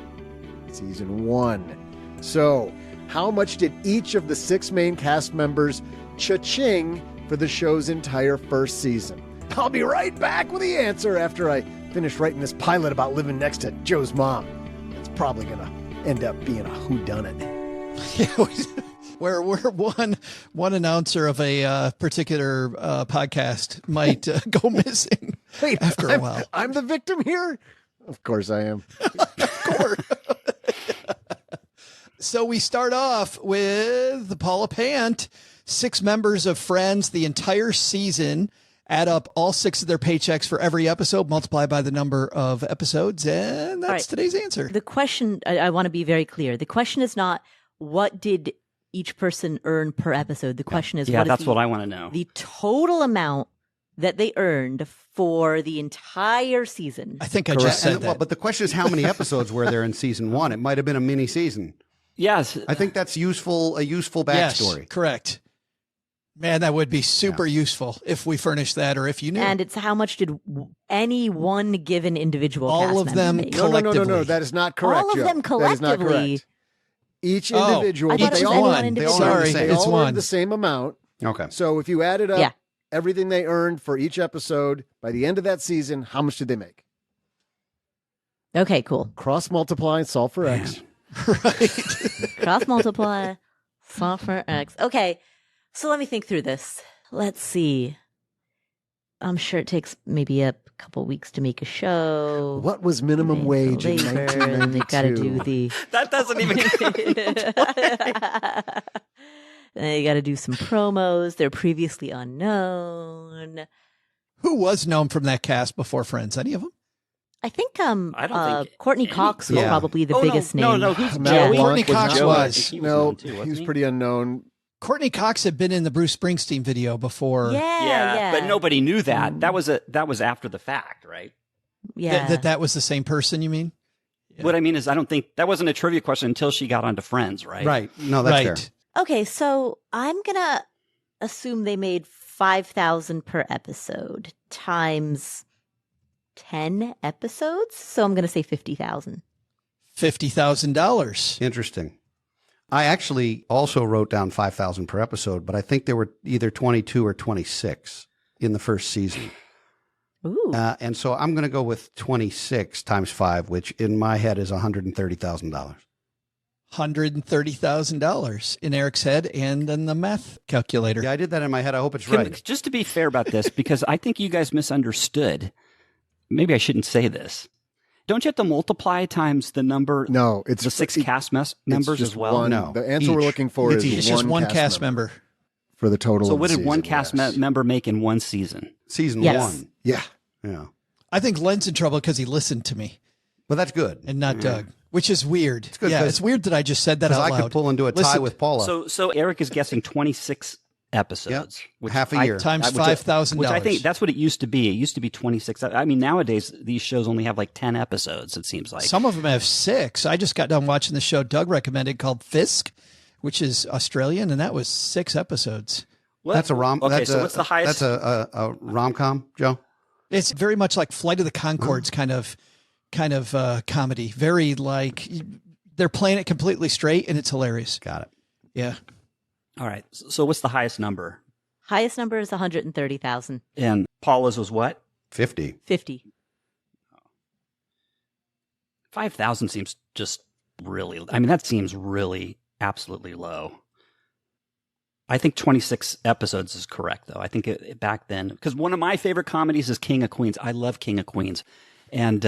Season 1. So, how much did each of the 6 main cast members cha-ching for the show's entire first season? I'll be right back with the answer after I finish writing this pilot about living next to Joe's mom. It's probably going to end up being a whodunit. Where one announcer of a particular podcast might go missing. Wait, after a while. I'm the victim here? Of course I am. Of course. So we start off with Paula Pant, 6 members of Friends, the entire season. Add up all 6 of their paychecks for every episode, multiply by the number of episodes, and that's today's answer. The question, I want to be very clear. The question is not what did each person earn per episode. The question is, what I want to know. The total amount that they earned for the entire season. I think I just said that. Well, but the question is, how many episodes were there in season 1? It might have been a mini season. Yes. I think that's a useful backstory. Yes, correct. Man, that would be super useful if we furnished that, or if you knew. And it's how much did any one given individual cast all of them make? collectively. No, that is not correct, all of Joe. them collectively. That is not correct. Each individual. They all earned the same amount. Okay. So if you added up everything they earned for each episode, by the end of that season, how much did they make? Okay, cool. Cross multiply and solve for X. Right. Cross multiply, solve for X. Okay. So let me think through this. Let's see. I'm sure it takes maybe a couple weeks to make a show. What was minimum wage in 1992? They've got to do the... That doesn't even They got to do some promos. They're previously unknown. Who was known from that cast before Friends? Any of them? I think I don't think Courtney Cox was probably the biggest name. No, who's Joey? Courtney Cox was. He was pretty unknown. Courtney Cox had been in the Bruce Springsteen video before. Yeah. But nobody knew that. That was after the fact, right? Yeah. That was the same person, you mean? Yeah. What I mean is, I don't think that wasn't a trivia question until she got onto Friends, right? Right. No, that's fair. Okay, so I'm gonna assume they made $5,000 per episode times 10 episodes. So I'm going to say $50,000. $50,000. Interesting. I actually also wrote down 5,000 per episode, but I think there were either 22 or 26 in the first season. Ooh. And so I'm going to go with 26 times 5, which in my head is $130,000. $130,000 in Eric's head and in the math calculator. Yeah, I did that in my head. I hope it's right. Just to be fair about this, because I think you guys misunderstood. Maybe I shouldn't say this. Don't you have to multiply times the number? No, it's the 6 cast members as well. No, the answer we're looking for is it's just one cast member for the total. So of what the did one season, cast member make in one season? Season Yes. 1. Yeah. Yeah. I think Len's in trouble because he listened to me But that's good. and not Doug, which is weird. It's good yeah, 'cause- it's weird that I just said that out I loud. could pull into a tie Listen, with Paula. So Eric is guessing 26 episodes. Which half a year. times which $5,000. Which I think that's what it used to be. It used to be 26. I mean, nowadays, these shows only have like 10 episodes, it seems like. Some of them have 6. I just got done watching the show Doug recommended called Fisk, which is Australian, and that was 6 episodes. What? That's a rom. Okay, that's so what's the highest? That's a rom-com, Joe. It's very much like Flight of the Conchords kind of comedy. Very like they're playing it completely straight, and it's hilarious. Got it. Yeah. All right. So what's the highest number? Highest number is 130,000. And Paula's was what? 50. 50. 5,000 seems just really, I mean, that seems really absolutely low. I think 26 episodes is correct, though. I think back then, because one of my favorite comedies is King of Queens. I love King of Queens. And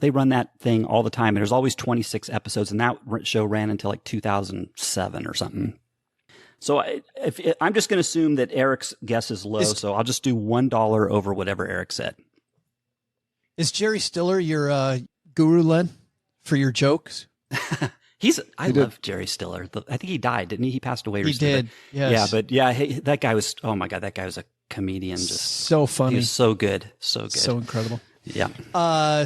they run that thing all the time. And there's always 26 episodes. And that show ran until like 2007 or something. So I'm just going to assume that Eric's guess is low. So I'll just do $1 over whatever Eric said. Is Jerry Stiller your guru, Len, for your jokes? I love Jerry Stiller. I think he died, didn't he? He passed away recently. He did, yes. Yeah, but yeah, that guy was, oh my God, that guy was a comedian. Just so funny. He was so good. So good. So incredible. Yeah.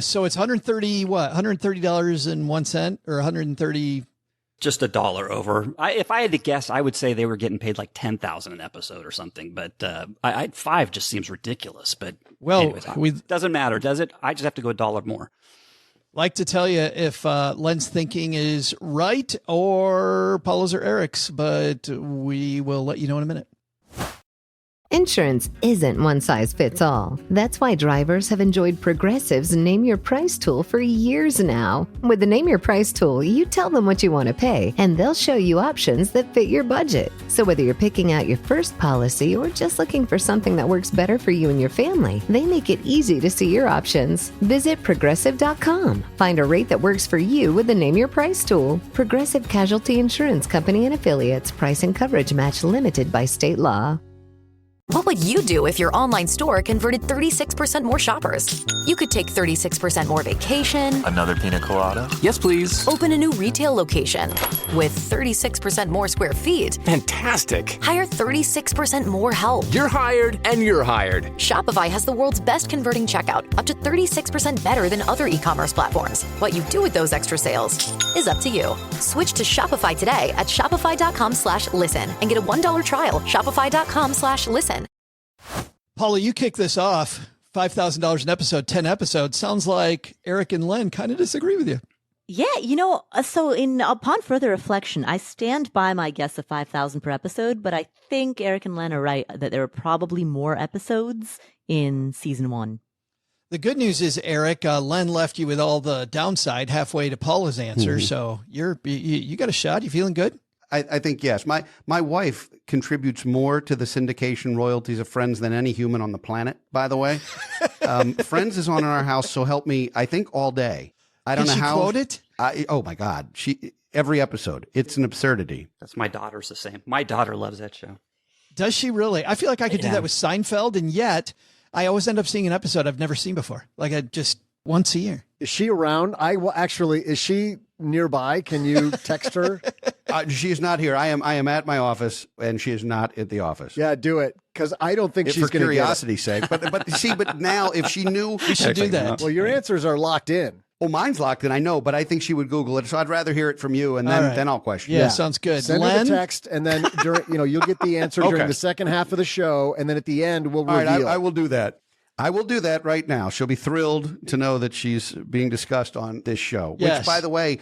So it's $130.01 or 130. Just $1 over. If I had to guess, I would say they were getting paid like $10,000 an episode or something. But 5 just seems ridiculous. But anyways, doesn't matter, does it? I just have to go $1 more. Like to tell you if Len's thinking is right or Paula's or Eric's, but we will let you know in a minute. Insurance isn't one size fits all. That's why drivers have enjoyed Progressive's Name Your Price tool for years now. With the Name Your Price tool, you tell them what you want to pay, and they'll show you options that fit your budget. So whether you're picking out your first policy or just looking for something that works better for you and your family, they make it easy to see your options. Visit Progressive.com. Find a rate that works for you with the Name Your Price tool. Progressive Casualty Insurance Company and Affiliates. Price and coverage match limited by state law. What would you do if your online store converted 36% more shoppers? You could take 36% more vacation. Another pina colada? Yes, please. Open a new retail location with 36% more square feet. Fantastic. Hire 36% more help. You're hired and you're hired. Shopify has the world's best converting checkout, up to 36% better than other e-commerce platforms. What you do with those extra sales is up to you. Switch to Shopify today at shopify.com/listen and get a $1 trial. Shopify.com/listen. Paula, you kick this off. $5,000 an episode, 10 episodes. Sounds like Eric and Len kind of disagree with you. Yeah, so upon further reflection, I stand by my guess of 5,000 per episode, but I think Eric and Len are right that there are probably more episodes in season 1. The good news is, Eric, Len left you with all the downside halfway to Paula's answer. Mm-hmm. So you got a shot. You feeling good? I think yes. My wife contributes more to the syndication royalties of Friends than any human on the planet, by the way. Friends is on in our house, so help me, I think, all day. I don't know how. Quote it? Oh, my God. Every episode. It's an absurdity. That's my daughter's the same. My daughter loves that show. Does she really? I feel like I could do that with Seinfeld, and yet I always end up seeing an episode I've never seen before. Like just once a year. Is she around? Is she nearby? Can you text her? She is not here. I am at my office, and she is not at the office. Yeah, do it, because I don't think she's going to. For curiosity's sake. But now, if she knew, we should do that. Well, your answers are locked in. Oh, mine's locked in, I know, but I think she would Google it, so I'd rather hear it from you, and then I'll question. Yeah, sounds good. Send her the text, and then you'll get the answer during the second half of the show, and then at the end we'll reveal. All right, I will do that. I will do that right now. She'll be thrilled to know that she's being discussed on this show. Yes. Which, by the way,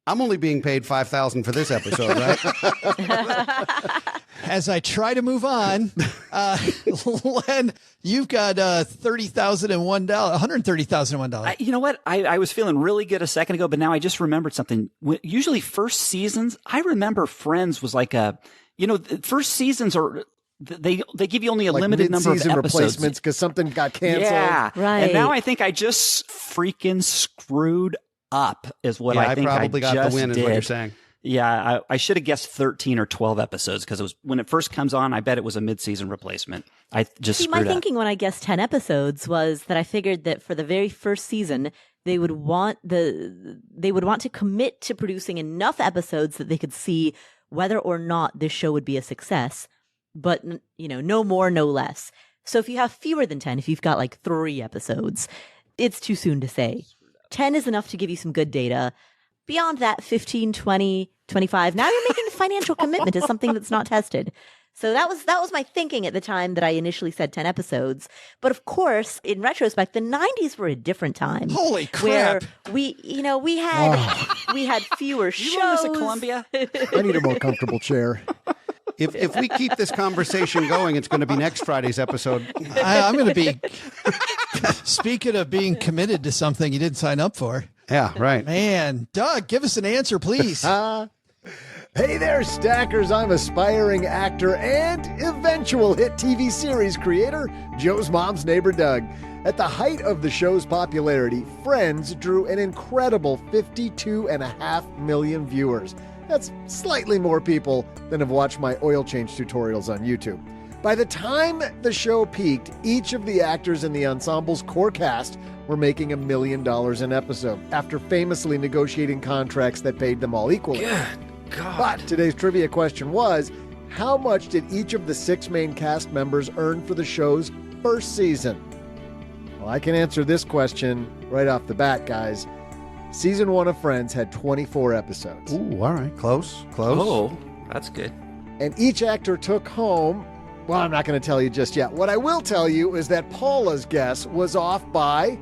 I'm only being paid $5,000 for this episode, right? As I try to move on, Len, you've got $130,001. You know what? I was feeling really good a second ago, but now I just remembered something. Usually first seasons, I remember Friends was like first seasons are, they give you only a limited number of episodes. Replacements because something got canceled. Yeah. Right. And now I think I just freaking screwed up is what I think I probably got just the win did. is what you're saying. Yeah, I should have guessed 13 or 12 episodes because it was when it first comes on. I bet it was a mid-season replacement. I just screwed my up. thinking when I guessed 10 episodes was that I figured that for the very first season, they would want to commit to producing enough episodes that they could see whether or not this show would be a success. But no more, no less. So if you have fewer than 10, if you've got like 3 episodes, it's too soon to say. 10 is enough to give you some good data. Beyond that, 15, 20, 25. Now you're making a financial commitment to something that's not tested. So that was my thinking at the time that I initially said 10 episodes. But of course, in retrospect, the 90s were a different time. Holy crap. Where we had fewer shows. You learned this at Columbia? I need a more comfortable chair. If we keep this conversation going, it's going to be next Friday's episode. I'm going to be, speaking of being committed to something you didn't sign up for. Yeah, right. Man, Doug, give us an answer, please. Hey there, Stackers. I'm aspiring actor and eventual hit TV series creator, Joe's mom's neighbor, Doug. At the height of the show's popularity, Friends drew an incredible 52.5 million viewers. That's slightly more people than have watched my oil change tutorials on YouTube. By the time the show peaked, each of the actors in the ensemble's core cast were making $1 million an episode after famously negotiating contracts that paid them all equally. Good God. But today's trivia question was, how much did each of the 6 main cast members earn for the show's first season? Well, I can answer this question right off the bat, guys. Season 1 of Friends had 24 episodes. Ooh, all right. Close. Oh, that's good. And each actor took home, well, I'm not going to tell you just yet. What I will tell you is that Paula's guess was off by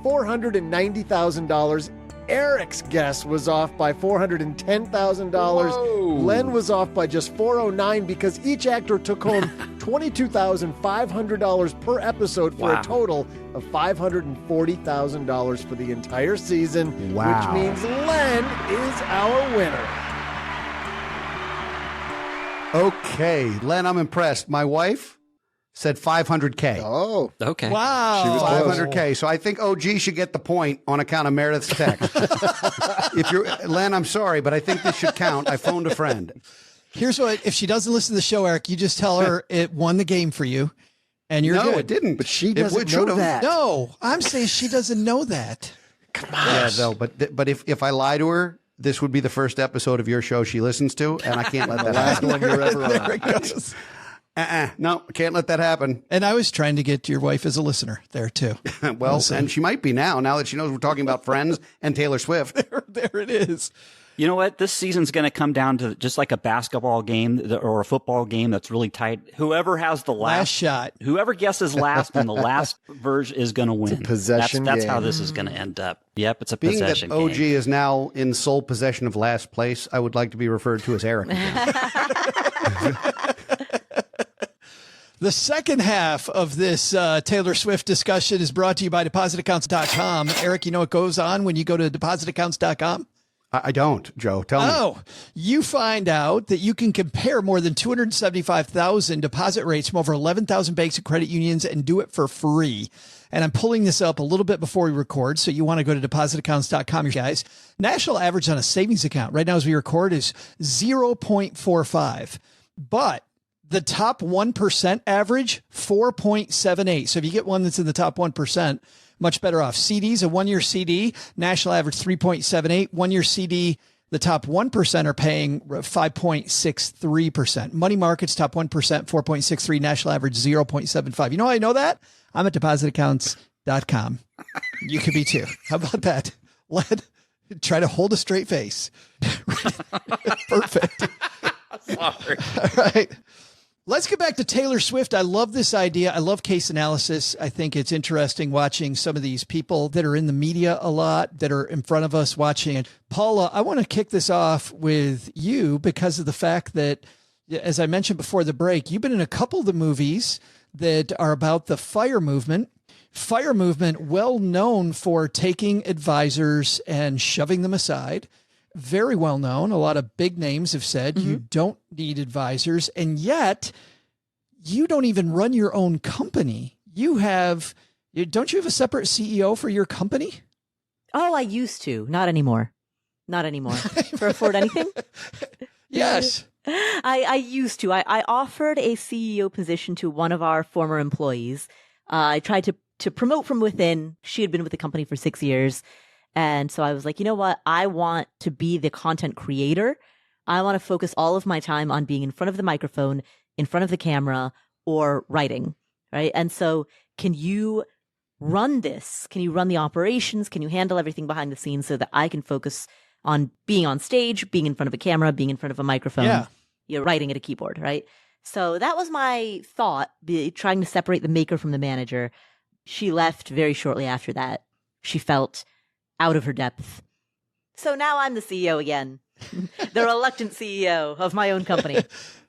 $490,000. Eric's guess was off by $410,000. Len was off by just $409 because each actor took home $22,500 per episode for a total of $540,000 for the entire season, which means Len is our winner. Okay, Len, I'm impressed. My wife said $500K. Oh, okay. Wow. She was close. $500K. So I think OG should get the point on account of Meredith's text. Len, I'm sorry, but I think this should count. I phoned a friend. Here's what, if she doesn't listen to the show, Eric, you just tell her it won the game for you and you're good. No, it didn't. But she doesn't know that. No, I'm saying she doesn't know that. Come on. Yeah, no, but if I lie to her, this would be the first episode of your show she listens to, and I can't let that happen. Last one you're ever on. There it goes. No, can't let that happen. And I was trying to get your wife as a listener there too. Well, and she might be now that she knows we're talking about Friends and Taylor Swift. There it is. You know what? This season's going to come down to just like a basketball game or a football game that's really tight. Whoever has the last shot, whoever guesses last in the last version is going to win. It's a possession That's game. how this is going to end up. Yep, it's a Being possession that OG game. is now in sole possession of last place, I would like to be referred to as Eric. The second half of this Taylor Swift discussion is brought to you by depositaccounts.com. Eric, you know what goes on when you go to depositaccounts.com? I don't, Joe. Tell me. Oh, you find out that you can compare more than 275,000 deposit rates from over 11,000 banks and credit unions and do it for free. And I'm pulling this up a little bit before we record, so you want to go to depositaccounts.com, you guys. National average on a savings account right now as we record is 0.45. But the top 1% average, 4.78. So if you get one that's in the top 1%, much better off. CDs, a 1-year CD, national average 3.78. 1-year CD, the top 1% are paying 5.63%. Money markets, top 1%, 4.63. National average 0.75. You know how I know that? I'm at depositaccounts.com. shopify.com. You could be too. How about that? Try to hold a straight face. Perfect. Sorry. All right. Let's get back to Taylor Swift. I love this idea. I love case analysis. I think it's interesting watching some of these people that are in the media a lot, that are in front of us watching it. Paula, I want to kick this off with you because of the fact that, as I mentioned before the break, you've been in a couple of the movies that are about the FIRE movement. FIRE movement, well known for taking advisors and shoving them aside. Very well known. A lot of big names have said you don't need advisors, and yet you don't even run your own company. Don't you have a separate CEO for your company? Oh, I used to. Not anymore. For Afford Anything? Yes. I used to. I offered a CEO position to one of our former employees. I tried to promote from within. She had been with the company for 6 years. And so I was like, you know what? I want to be the content creator. I want to focus all of my time on being in front of the microphone, in front of the camera, or writing, right? And so can you run this? Can you run the operations? Can you handle everything behind the scenes so that I can focus on being on stage, being in front of a camera, being in front of a microphone, writing at a keyboard, right? So that was my thought, trying to separate the maker from the manager. She left very shortly after that. She felt out of her depth. So now I'm the CEO again, the reluctant CEO of my own company.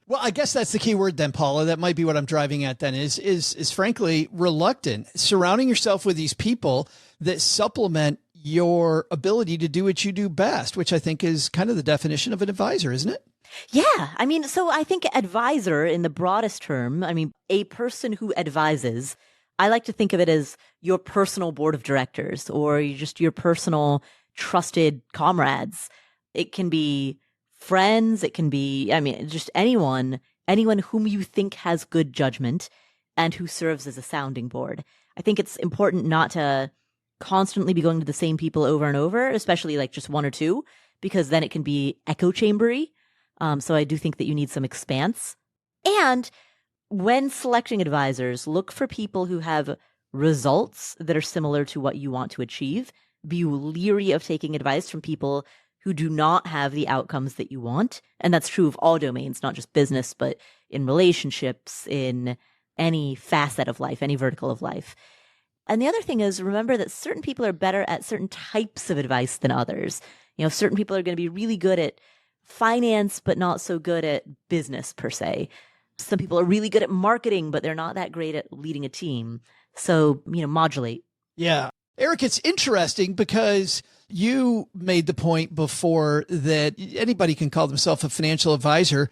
Well, I guess that's the key word then, Paula. That might be what I'm driving at then is frankly reluctant. Surrounding yourself with these people that supplement your ability to do what you do best, which I think is kind of the definition of an advisor, isn't it? Yeah. I mean, so I think advisor in the broadest term, I mean, a person who advises, I like to think of it as your personal board of directors or just your personal trusted comrades. It can be friends. It can be, I mean, just anyone whom you think has good judgment and who serves as a sounding board. I think it's important not to constantly be going to the same people over and over, especially like just one or two, because then it can be echo chambery. So I do think that you need some expanse. And when selecting advisors, look for people who have results that are similar to what you want to achieve. Be leery of taking advice from people who do not have the outcomes that you want. And that's true of all domains, not just business, but in relationships, in any facet of life, any vertical of life. And the other thing is, remember that certain people are better at certain types of advice than others. You know, certain people are going to be really good at finance, but not so good at business per se. Some people are really good at marketing, but they're not that great at leading a team. So, modulate. Yeah. Eric, it's interesting because you made the point before that anybody can call themselves a financial advisor.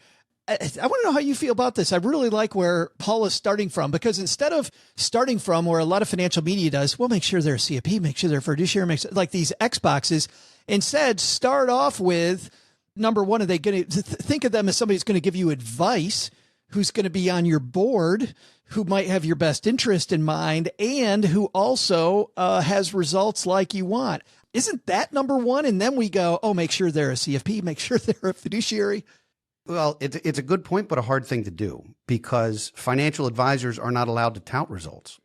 I want to know how you feel about this. I really like where Paula's starting from, because instead of starting from where a lot of financial media does, well, make sure they're a CFP, make sure they're a fiduciary, make sure, like these X boxes, instead start off with, number one, are they going to think of them as somebody who's going to give you advice, who's going to be on your board, who might have your best interest in mind, and who also has results like you want. Isn't that number one? And then we go, oh, make sure they're a CFP, make sure they're a fiduciary. Well, it's a good point, but a hard thing to do, because financial advisors are not allowed to tout results.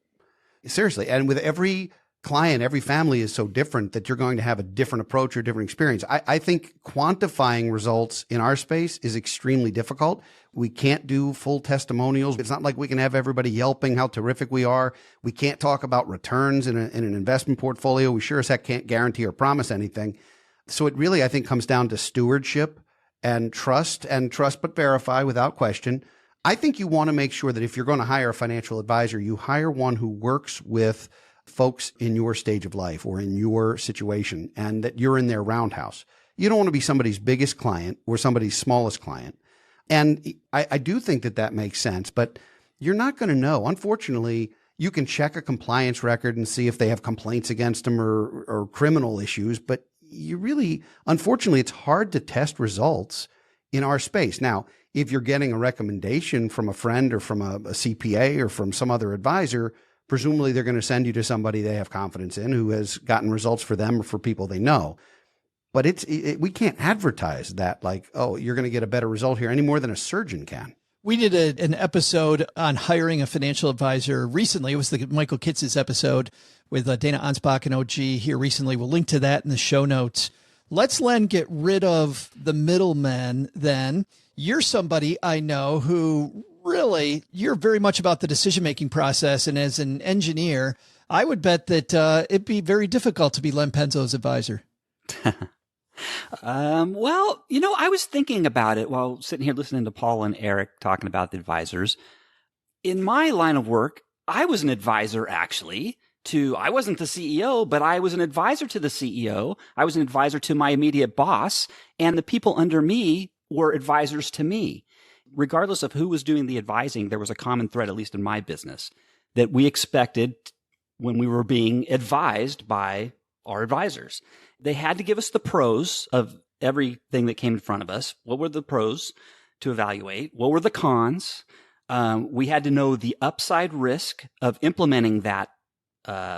Seriously. And with every client, every family is so different that you're going to have a different approach or different experience. I think quantifying results in our space is extremely difficult. We can't do full testimonials. It's not like we can have everybody yelping how terrific we are. We can't talk about returns in an investment portfolio. We sure as heck can't guarantee or promise anything. So it really, I think, comes down to stewardship and trust but verify without question. I think you want to make sure that if you're going to hire a financial advisor, you hire one who works with folks in your stage of life or in your situation, and that you're in their roundhouse. You don't want to be somebody's biggest client or somebody's smallest client. And I do think that makes sense, but you're not going to know. Unfortunately, you can check a compliance record and see if they have complaints against them or criminal issues, but you really, unfortunately, it's hard to test results in our space. Now, if you're getting a recommendation from a friend or from a CPA or from some other advisor, presumably they're going to send you to somebody they have confidence in who has gotten results for them or for people they know. But we can't advertise that like, oh, you're going to get a better result here any more than a surgeon can. We did an episode on hiring a financial advisor recently. It was the Michael Kitz's episode with Dana Ansbach and OG here recently. We'll link to that in the show notes. Let's, Len, get rid of the middlemen then. You're somebody I know who really, you're very much about the decision-making process. And as an engineer, I would bet that it'd be very difficult to be Len Penzo's advisor. Well, I was thinking about it while sitting here listening to Paula and Eric talking about the advisors. In my line of work, I was an advisor actually I wasn't the CEO, but I was an advisor to the CEO. I was an advisor to my immediate boss, and the people under me were advisors to me. Regardless of who was doing the advising, there was a common thread, at least in my business, that we expected when we were being advised by our advisors. They had to give us the pros of everything that came in front of us. What were the pros to evaluate? What were the cons? We had to know the upside risk of implementing that,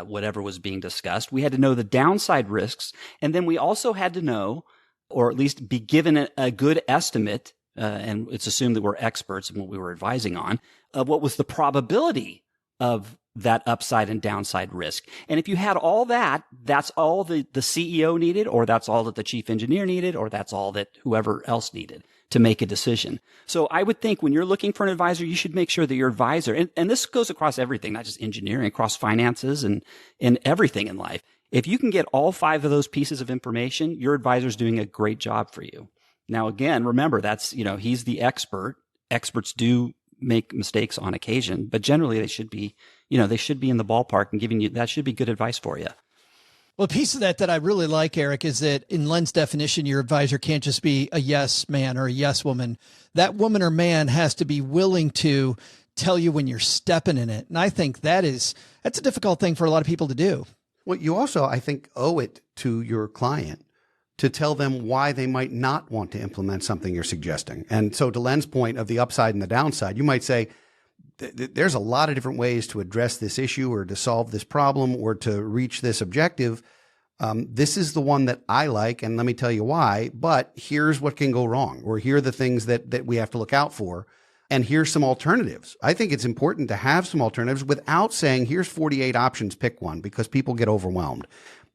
whatever was being discussed. We had to know the downside risks. And then we also had to know, or at least be given a good estimate, and it's assumed that we're experts in what we were advising on, of what was the probability of that upside and downside risk. And if you had all that, that's all the CEO needed, or that's all that the chief engineer needed, or that's all that whoever else needed to make a decision. So I would think when you're looking for an advisor, you should make sure that your advisor, and this goes across everything, not just engineering, across finances and everything in life. If you can get all 5 of those pieces of information, your advisor's doing a great job for you. Now, again, remember that's, he's the expert. Experts do make mistakes on occasion, but generally they should be in the ballpark and giving you, that should be good advice for you. Well, a piece of that I really like, Eric, is that in Len's definition, your advisor can't just be a yes man or a yes woman. That woman or man has to be willing to tell you when you're stepping in it. And I think that's a difficult thing for a lot of people to do. Well, you also, I think, owe it to your client to tell them why they might not want to implement something you're suggesting. And so to Len's point of the upside and the downside, you might say, there's a lot of different ways to address this issue or to solve this problem or to reach this objective. This is the one that I like, and let me tell you why, but here's what can go wrong, or here are the things that we have to look out for, and here's some alternatives. I think it's important to have some alternatives without saying, here's 48 options, pick one, because people get overwhelmed.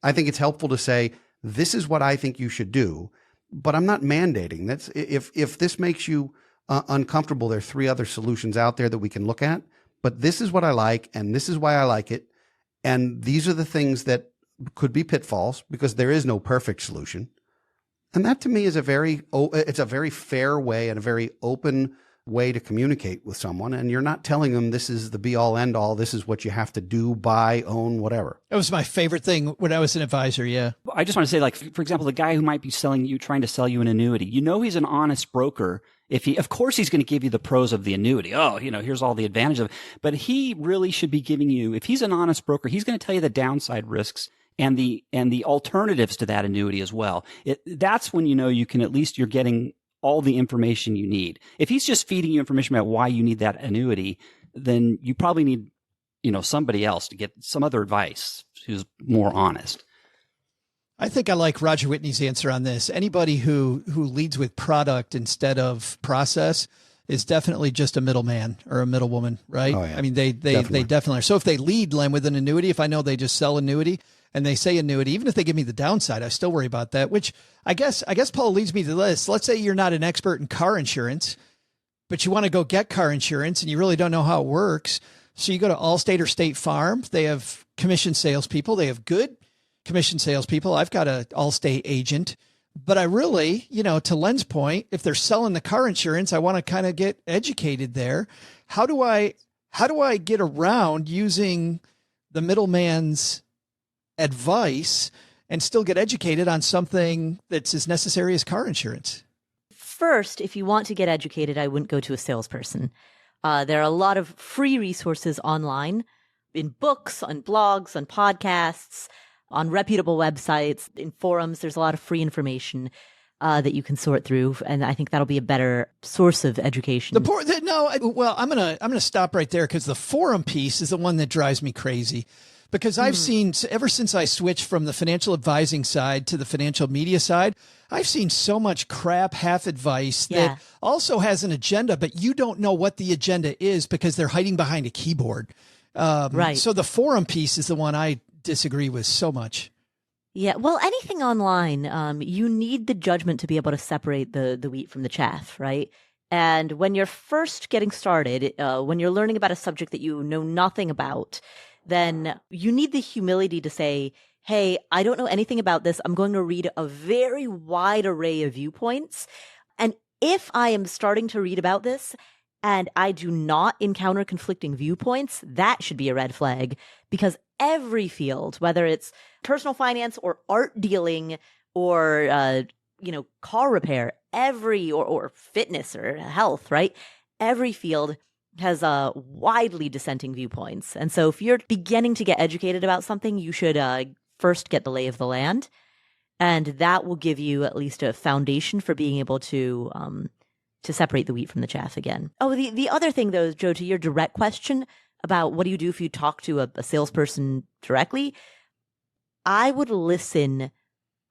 I think it's helpful to say, this is what I think you should do, but I'm not mandating. That's if this makes you uncomfortable, there are 3 other solutions out there that we can look at, but this is what I like, and this is why I like it, and these are the things that could be pitfalls because there is no perfect solution. And that to me is it's a very fair way and a very open way to communicate with someone. And you're not telling them this is the be all end all. This is what you have to do, buy, own, whatever. That was my favorite thing when I was an advisor. Yeah. I just want to say, like, for example, the guy who might be trying to sell you an annuity, he's an honest broker. Of course he's going to give you the pros of the annuity. Oh, here's all the advantages of it. But he really should be giving you, if he's an honest broker, he's going to tell you the downside risks and the alternatives to that annuity as well. That's when you can, at least you're getting all the information you need. If he's just feeding you information about why you need that annuity, then you probably need, somebody else to get some other advice who's more honest. I think I like Roger Whitney's answer on this. Anybody who leads with product instead of process is definitely just a middleman or a middlewoman, right? Oh, yeah. I mean, they definitely are. So if they lead, Len, with an annuity, if I know they just sell annuity and they say annuity, even if they give me the downside, I still worry about that, which I guess Paul leads me to this. Let's say you're not an expert in car insurance, but you want to go get car insurance and you really don't know how it works. So you go to Allstate or State Farm. They have commission salespeople. They have good commission salespeople. I've got an Allstate agent, but I really, to Len's point, if they're selling the car insurance, I want to kind of get educated there. How do I get around using the middleman's advice and still get educated on something that's as necessary as car insurance? First, if you want to get educated, I wouldn't go to a salesperson. There are a lot of free resources online, in books, on blogs, on podcasts, on reputable websites, in forums. There's a lot of free information that you can sort through, and I think that'll be a better source of education. I'm gonna stop right there because the forum piece is the one that drives me crazy. Because I've seen, ever since I switched from the financial advising side to the financial media side, I've seen so much crap, half advice that also has an agenda, but you don't know what the agenda is because they're hiding behind a keyboard. Right. So the forum piece is the one I disagree with so much. Yeah, well, anything online, you need the judgment to be able to separate the wheat from the chaff, right? And when you're first getting started, when you're learning about a subject that you know nothing about, then you need the humility to say, hey, I don't know anything about this. I'm going to read a very wide array of viewpoints. And if I am starting to read about this and I do not encounter conflicting viewpoints, that should be a red flag, because every field, whether it's personal finance or art dealing or, car repair, or fitness or health, right? Every field has widely dissenting viewpoints. And so if you're beginning to get educated about something, you should first get the lay of the land. And that will give you at least a foundation for being able to separate the wheat from the chaff again. Oh, the other thing, though, Joe, to your direct question about what do you do if you talk to a salesperson directly, I would listen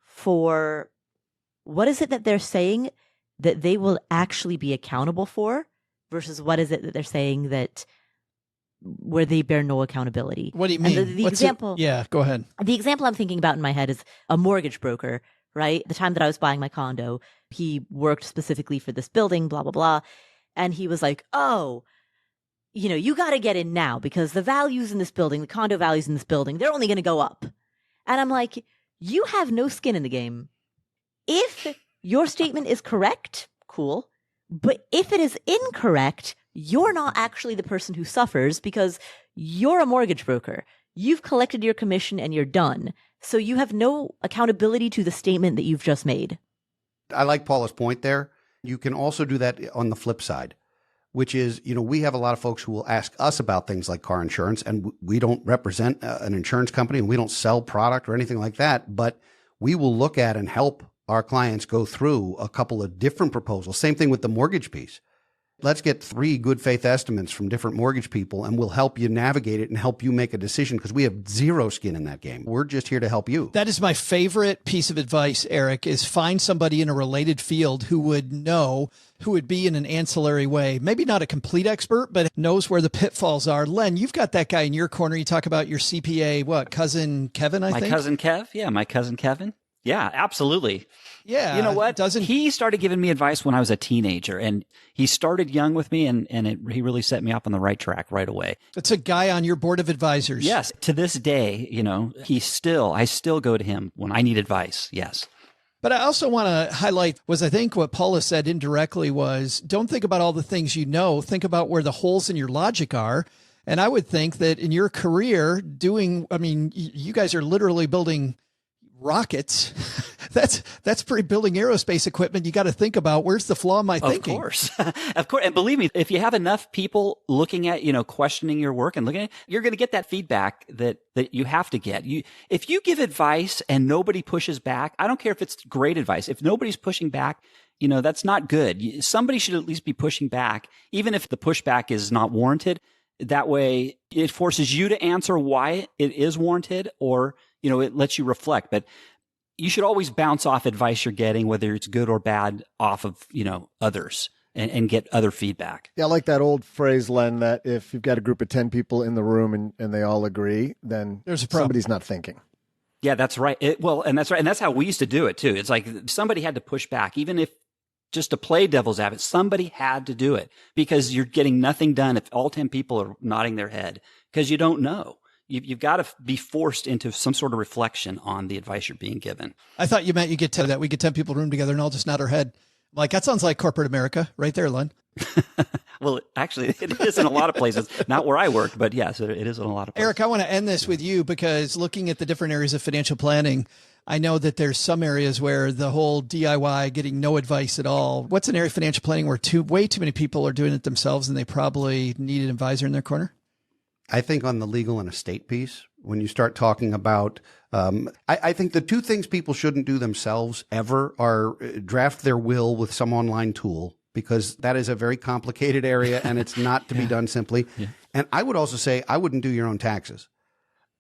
for what is it that they're saying that they will actually be accountable for versus what is it that they're saying that where they bear no accountability. What do you mean? And the example, yeah, go ahead. The example I'm thinking about in my head is a mortgage broker, right? The time that I was buying my condo, he worked specifically for this building, blah, blah, blah. And he was like, oh, you got to get in now because the values in this building, the condo values in this building, they're only going to go up. And I'm like, you have no skin in the game. If your statement is correct, cool. But if it is incorrect, you're not actually the person who suffers because you're a mortgage broker. You've collected your commission and you're done. So you have no accountability to the statement that you've just made. I like Paula's point there. You can also do that on the flip side, which is, we have a lot of folks who will ask us about things like car insurance, and we don't represent an insurance company and we don't sell product or anything like that, but we will look at and help our clients go through a couple of different proposals. Same thing with the mortgage piece. Let's get 3 good faith estimates from different mortgage people and we'll help you navigate it and help you make a decision because we have zero skin in that game. We're just here to help you. That is my favorite piece of advice, Eric, is find somebody in a related field who would be in an ancillary way. Maybe not a complete expert, but knows where the pitfalls are. Len, you've got that guy in your corner. You talk about your CPA, cousin Kevin, I think? My cousin Kev. Yeah, my cousin Kevin. Yeah, absolutely. Yeah. You know what? He started giving me advice when I was a teenager, and he started young with me, and he really set me up on the right track right away. It's a guy on your board of advisors. Yes. To this day, I still go to him when I need advice. Yes. But I also want to highlight I think what Paula said indirectly was, don't think about all the things you know, think about where the holes in your logic are. And I would think that in your career you guys are literally building rockets. That's pretty building aerospace equipment. You got to think about where's the flaw in my thinking. Of course. Of course. And believe me, if you have enough people looking at, questioning your work and looking at it, you're going to get that feedback that you have to get. If you give advice and nobody pushes back, I don't care if it's great advice. If nobody's pushing back, that's not good. Somebody should at least be pushing back, even if the pushback is not warranted. That way it forces you to answer why it is warranted, or it lets you reflect. But you should always bounce off advice you're getting, whether it's good or bad, off of, others and get other feedback. Yeah, I like that old phrase, Len, that if you've got a group of 10 people in the room and they all agree, then there's somebody's not thinking. Yeah, that's right. And that's right. And that's how we used to do it too. It's like somebody had to push back, even if just to play devil's advocate, somebody had to do it because you're getting nothing done if all 10 people are nodding their head because you don't know. You've got to be forced into some sort of reflection on the advice you're being given. I thought you meant you get to that. We get 10 people in a room together and all just nod our head. Like, that sounds like corporate America right there, Len. Well, actually, it is in a lot of places. Not where I work, but yes, it is in a lot of places. Eric, I want to end this with you because looking at the different areas of financial planning, I know that there's some areas where the whole DIY, getting no advice at all. What's an area of financial planning where way too many people are doing it themselves and they probably need an advisor in their corner? I think on the legal and estate piece, when you start talking about, I think the 2 things people shouldn't do themselves ever are draft their will with some online tool, because that is a very complicated area and it's not to be done simply. Yeah. And I would also say I wouldn't do your own taxes.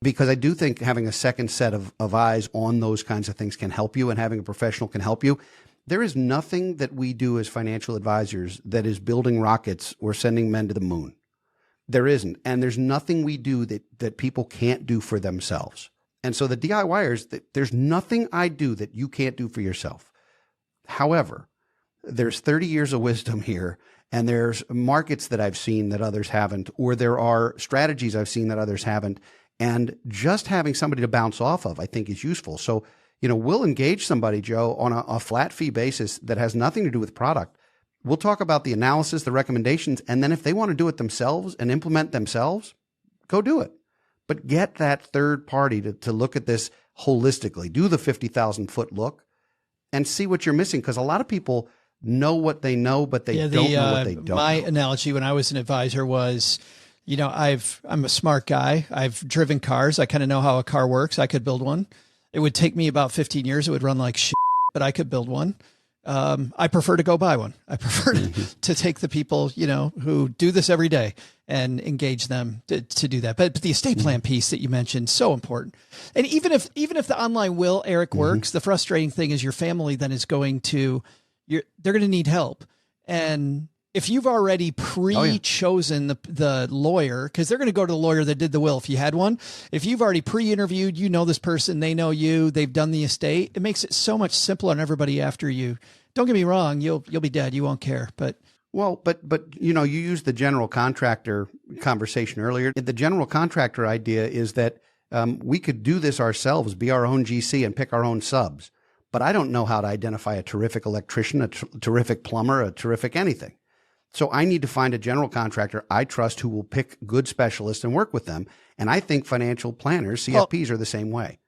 because I do think having a second set of eyes on those kinds of things can help you, and having a professional can help you. There is nothing that we do as financial advisors that is building rockets or sending men to the moon. There isn't. And there's nothing we do that people can't do for themselves. And so the DIYers, there's nothing I do that you can't do for yourself. However, there's 30 years of wisdom here, and there's markets that I've seen that others haven't, or there are strategies I've seen that others haven't. And just having somebody to bounce off of, I think, is useful. So, we'll engage somebody, Joe, on a flat fee basis that has nothing to do with product. We'll talk about the analysis, the recommendations, and then if they want to do it themselves and implement themselves, go do it. But get that third party to look at this holistically. Do the 50,000-foot look and see what you're missing, because a lot of people know what they know, but they don't know what they don't My know. analogy when I was an advisor was, I'm a smart guy. I've driven cars. I kind of know how a car works. I could build one. It would take me about 15 years. It would run like shit, but I could build one. I prefer to go buy one. I prefer to take the people, who do this every day and engage them to do that. But the estate plan piece that you mentioned, so important. And even if the online will, Eric, works, the frustrating thing is your family then is they're going to need help. And if you've already pre-chosen the lawyer, because they're going to go to the lawyer that did the will if you had one. If you've already pre-interviewed, this person, they know you, they've done the estate, it makes it so much simpler on everybody after you. Don't get me wrong, you'll be dead, you won't care. But you used the general contractor conversation earlier. The general contractor idea is that we could do this ourselves, be our own GC and pick our own subs. But I don't know how to identify a terrific electrician, a terrific plumber, a terrific anything. So I need to find a general contractor I trust who will pick good specialists and work with them. And I think financial planners, CFPs, are the same way.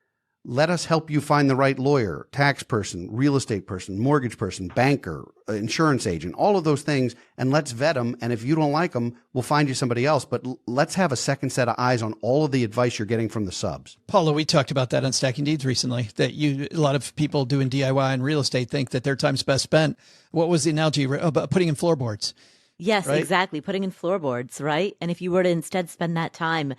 Let us help you find the right lawyer, tax person, real estate person, mortgage person, banker, insurance agent, all of those things, and let's vet them. And if you don't like them, we'll find you somebody else. But let's have a second set of eyes on all of the advice you're getting from the subs. Paula, we talked about that on Stacking Deeds recently, that a lot of people doing DIY and real estate think that their time's best spent. What was the analogy about putting in floorboards? Yes, right? Exactly. Putting in floorboards, right? And if you were to instead spend that time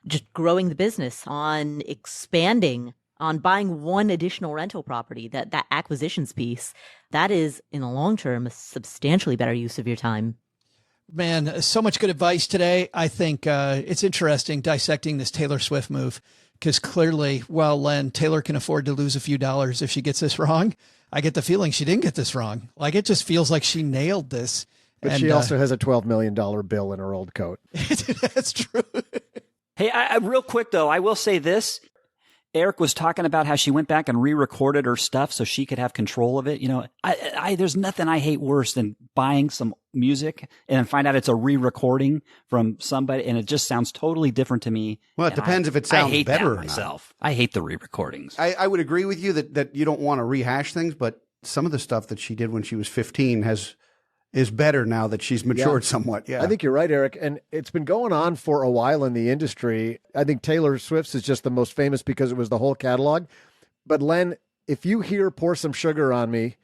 just growing the business, on expanding, on buying one additional rental property, that acquisitions piece, that is, in the long term, a substantially better use of your time. Man, so much good advice today. I think it's interesting dissecting this Taylor Swift move, because clearly, while Len, Taylor can afford to lose a few dollars if she gets this wrong, I get the feeling she didn't get this wrong. Like, it just feels like she nailed this. But she also has a $12 million bill in her old coat. That's true. Hey, real quick, though, I will say this. Eric was talking about how she went back and re-recorded her stuff so she could have control of it. There's nothing I hate worse than buying some music and then find out it's a re-recording from somebody, and it just sounds totally different to me. Well, it depends if it sounds better or myself. I hate the re-recordings. I would agree with you that you don't want to rehash things, but some of the stuff that she did when she was 15 is better now that she's matured somewhat. Yeah, I think you're right, Eric. And it's been going on for a while in the industry. I think Taylor Swift's is just the most famous because it was the whole catalog. But Len, if you hear Pour Some Sugar on Me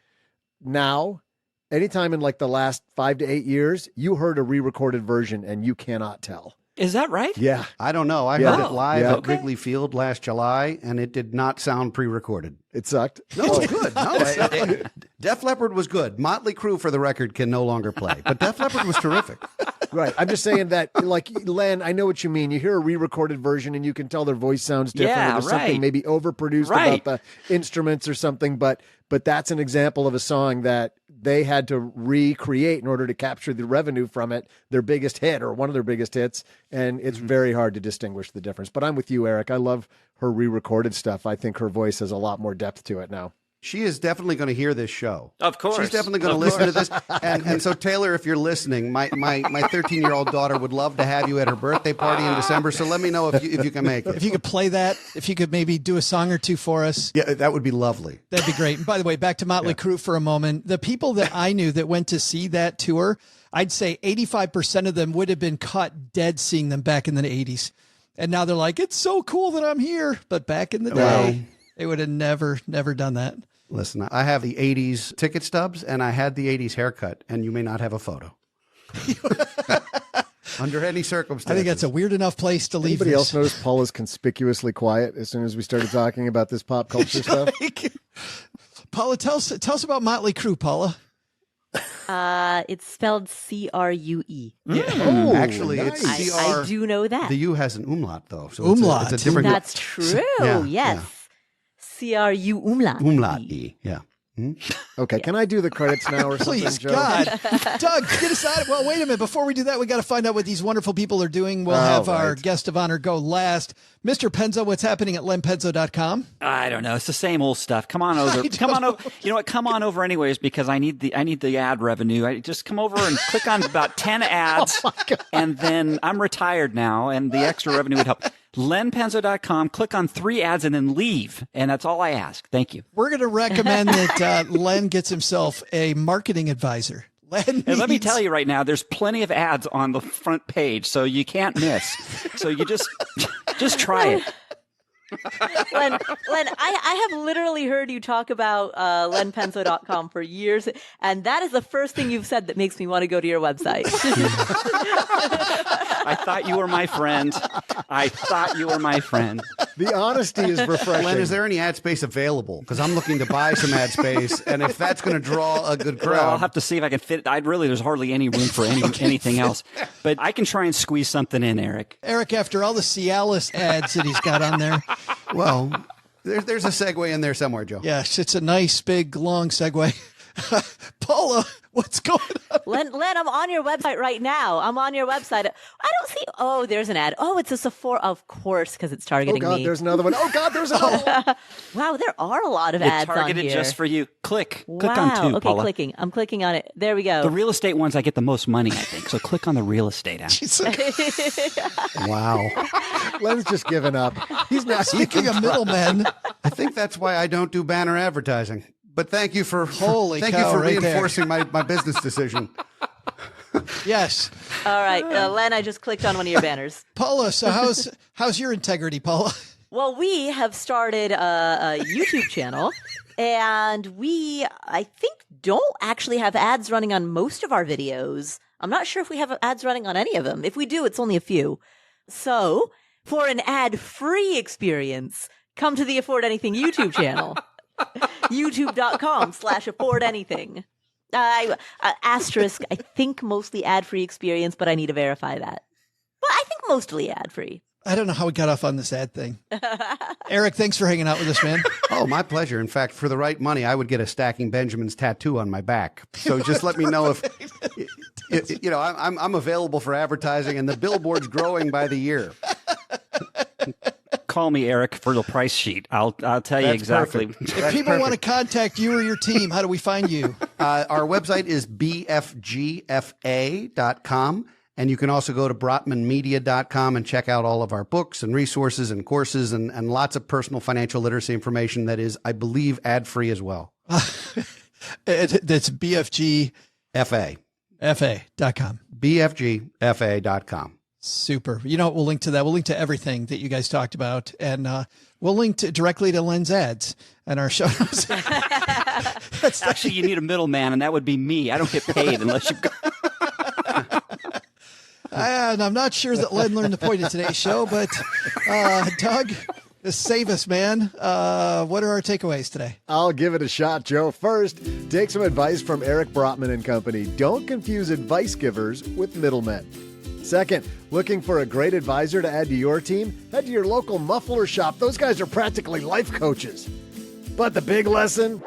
now, anytime in like the last 5 to 8 years, you heard a re-recorded version and you cannot tell. Is that right? Yeah. I don't know. I heard it live at Wrigley Field last July, and it did not sound pre-recorded. It sucked. No, it's good. No, Def Leppard was good. Motley Crue, for the record, can no longer play, but Def Leppard was terrific. Right. I'm just saying that, like, Len, I know what you mean. You hear a re-recorded version, and you can tell their voice sounds different. Yeah, or there's something maybe overproduced about the instruments or something, but that's an example of a song that they had to recreate in order to capture the revenue from it, their biggest hit or one of their biggest hits, and it's very hard to distinguish the difference. But I'm with you, Eric. I love her re-recorded stuff. I think her voice has a lot more depth to it now. She is definitely going to hear this show. Of course. She's definitely going to listen to this. And so, Taylor, if you're listening, my 13-year-old daughter would love to have you at her birthday party in December, so let me know if you can make it. If you could play that, if you could maybe do a song or two for us. Yeah, that would be lovely. That'd be great. And by the way, back to Motley Crue for a moment. The people that I knew that went to see that tour, I'd say 85% of them would have been caught dead seeing them back in the 80s. And now they're like, it's so cool that I'm here. But back in the day, they would have never done that. Listen, I have the 80s ticket stubs, and I had the 80s haircut, and you may not have a photo. under any circumstances. I think that's a weird enough place to leave. Anybody else notice Paula's conspicuously quiet as soon as we started talking about this pop culture stuff? Paula, tell us about Motley Crue, Paula. It's spelled Crue. Yeah. Oh, actually, nice. it's CR. I do know that. The U has an umlaut, though. So Umlaut. It's a different. That's true. Yes. Crue umlaut. Umlaut E. Yeah. Okay, can I do the credits now or something, Please, Joe? God. Doug, get us out. Well, wait a minute. Before we do that, we got to find out what these wonderful people are doing. We'll have our guest of honor go last. Mr. Penzo, what's happening at lenpenzo.com? I don't know. It's the same old stuff. Come on over. Come on over. You know what? Come on over anyways, because I need the ad revenue. I just come over and click on about 10 ads, and then I'm retired now, and the extra revenue would help. lenpenzo.com, click on 3 ads and then leave. And that's all I ask. Thank you. We're going to recommend that Len gets himself a marketing advisor. And let me tell you right now, there's plenty of ads on the front page, so you can't miss. So you just try it. Len, I have literally heard you talk about lenpenzo.com for years, and that is the first thing you've said that makes me want to go to your website. I thought you were my friend. The honesty is refreshing. Len, is there any ad space available? Because I'm looking to buy some ad space, and if that's going to draw a good crowd. Well, I'll have to see if I can fit it. There's hardly any room for anything else. But I can try and squeeze something in, Eric. Eric, after all the Cialis ads that he's got on there. Well, there's a segue in there somewhere, Joe. Yes, it's a nice, big, long segue. Paula, what's going on? Len, I'm on your website right now. I'm on your website. I don't see. Oh, there's an ad. Oh, it's a Sephora, of course, because it's targeting me. Oh, God, there's another one. Oh, God, there's another one. Wow, there are a lot of It's ads on targeted here. just for you. Click Wow. on 2, Okay, Paula. clicking. I'm clicking on it. There we go. The real estate ones I get the most money, I think. So click on the real estate ad. Wow. Len's just given up. He's not. Speaking of middlemen, I think that's why I don't do banner advertising. But thank you for reinforcing my business decision. Yes. All right, Len, I just clicked on one of your banners. Paula, so how's your integrity, Paula? Well, we have started a YouTube channel, and I think, don't actually have ads running on most of our videos. I'm not sure if we have ads running on any of them. If we do, it's only a few. So, for an ad-free experience, come to the Afford Anything YouTube channel. YouTube.com/affordanything. Asterisk, I think mostly ad-free experience, but I need to verify that. But I think mostly ad-free. I don't know how we got off on this ad thing. Eric, thanks for hanging out with us, man. Oh, my pleasure. In fact, for the right money, I would get a Stacking Benjamins tattoo on my back. So just let me know if, I'm available for advertising, and the billboard's growing by the year. Call me, Eric, for the price sheet. I'll tell you exactly. If people want to contact you or your team, how do we find you? Our website is bfgfa.com. And you can also go to brotmanmedia.com and check out all of our books and resources and courses and lots of personal financial literacy information that is, I believe, ad-free as well. That's BFG. FA.com. BFGFA.com. Super. You know what? We'll link to that. We'll link to everything that you guys talked about. And we'll link directly to Len's ads and our show notes. Actually, you need a middleman, and that would be me. I don't get paid unless you go. And I'm not sure that Len learned the point of today's show, but Doug, save us, man. What are our takeaways today? I'll give it a shot, Joe. First, take some advice from Eric Brotman and company. Don't confuse advice givers with middlemen. Second, looking for a great advisor to add to your team? Head to your local muffler shop. Those guys are practically life coaches. But the big lesson?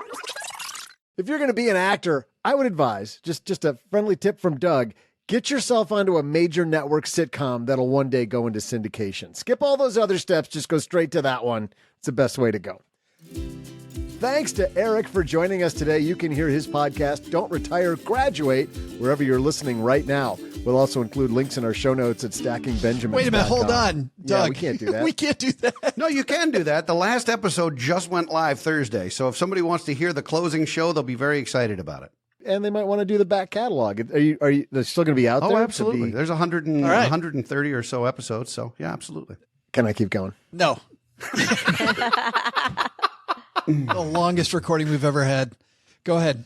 If you're going to be an actor, I would advise, just a friendly tip from Doug, get yourself onto a major network sitcom that'll one day go into syndication. Skip all those other steps, just go straight to that one. It's the best way to go. Thanks to Eric for joining us today. You can hear his podcast, Don't Retire, Graduate, wherever you're listening right now. We'll also include links in our show notes at stackingbenjamins.com. Wait a minute, hold on, Doug. Yeah, we can't do that. We can't do that. No, you can do that. The last episode just went live Thursday. So if somebody wants to hear the closing show, they'll be very excited about it. And they might want to do the back catalog. Are you they're still going to be out there? Oh, absolutely. There's 130 or so episodes. So, yeah, absolutely. Can I keep going? No. The longest recording we've ever had. Go ahead.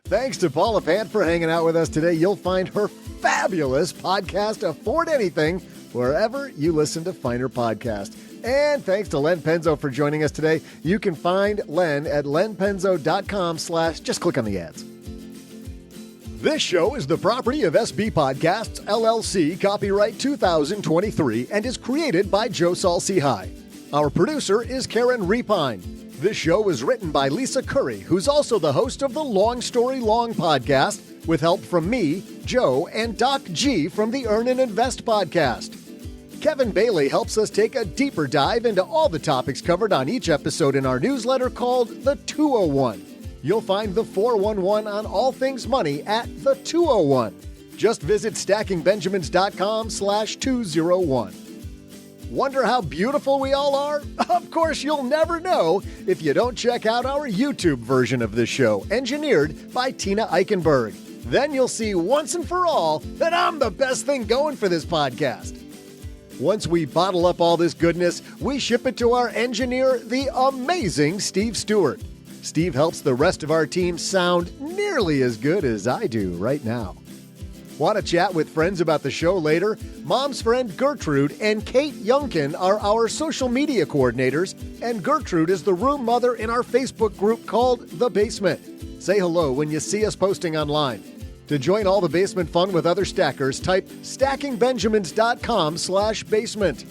Thanks to Paula Pant for hanging out with us today. You'll find her fabulous podcast, Afford Anything, wherever you listen to finer podcasts. And thanks to Len Penzo for joining us today. You can find Len at lenpenzo.com/ just click on the ads. This show is the property of SB Podcasts, LLC, copyright 2023, and is created by Joe Saul-Sehy. Our producer is Karen Repine. This show was written by Lisa Curry, who's also the host of the Long Story Long podcast, with help from me, Joe, and Doc G from the Earn and Invest podcast. Kevin Bailey helps us take a deeper dive into all the topics covered on each episode in our newsletter called The 201. You'll find the 411 on all things money at the 201. Just visit stackingbenjamins.com/201. Wonder how beautiful we all are? Of course, you'll never know if you don't check out our YouTube version of this show, engineered by Tina Eichenberg. Then you'll see once and for all that I'm the best thing going for this podcast. Once we bottle up all this goodness, we ship it to our engineer, the amazing Steve Stewart. Steve helps the rest of our team sound nearly as good as I do right now. Want to chat with friends about the show later? Mom's friend Gertrude and Kate Youngkin are our social media coordinators, and Gertrude is the room mother in our Facebook group called The Basement. Say hello when you see us posting online. To join all the basement fun with other stackers, type stackingbenjamins.com/basement.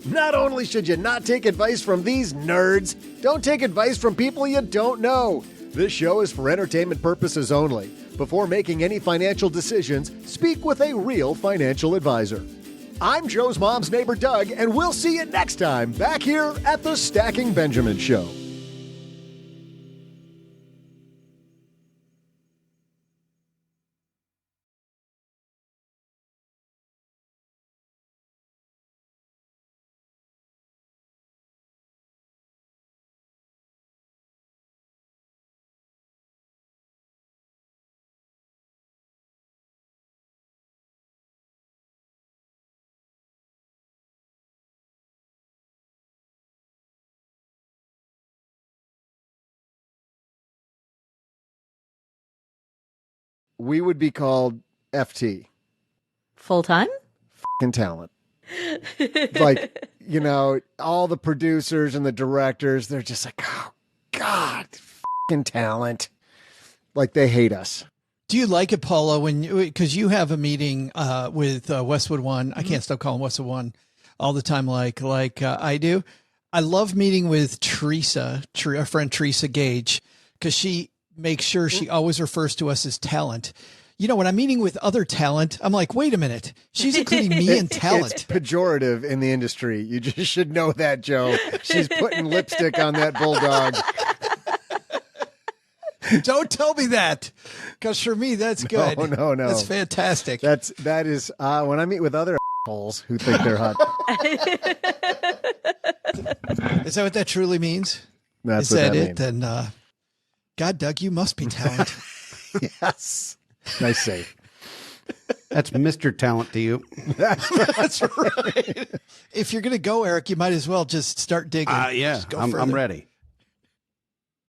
Not only should you not take advice from these nerds, don't take advice from people you don't know. This show is for entertainment purposes only. Before making any financial decisions, speak with a real financial advisor. I'm Joe's mom's neighbor, Doug, and we'll see you next time back here at the Stacking Benjamin Show. We would be called FT. Full-time? F***ing talent. Like, you know, all the producers and the directors, they're just like, oh, God, f***ing talent. Like, they hate us. Do you like it, Paula, because you have a meeting with Westwood One? I can't stop calling Westwood One all the time like I do. I love meeting with Teresa, our friend Teresa Gage, because she makes sure she always refers to us as talent. You know, when I'm meeting with other talent, I'm like, wait a minute, she's including me in talent. It's pejorative in the industry. You just should know that, Joe. She's putting lipstick on that bulldog. Don't tell me that, because for me, that's good. No. That's fantastic. That is when I meet with other assholes who think they're hot. Is that what that truly means? That's is what that that it? means. Then, God, Doug, you must be talent. Yes. Nice save. That's Mr. Talent to you. That's right. If you're going to go, Eric, you might as well just start digging. Yeah, Just go I'm ready.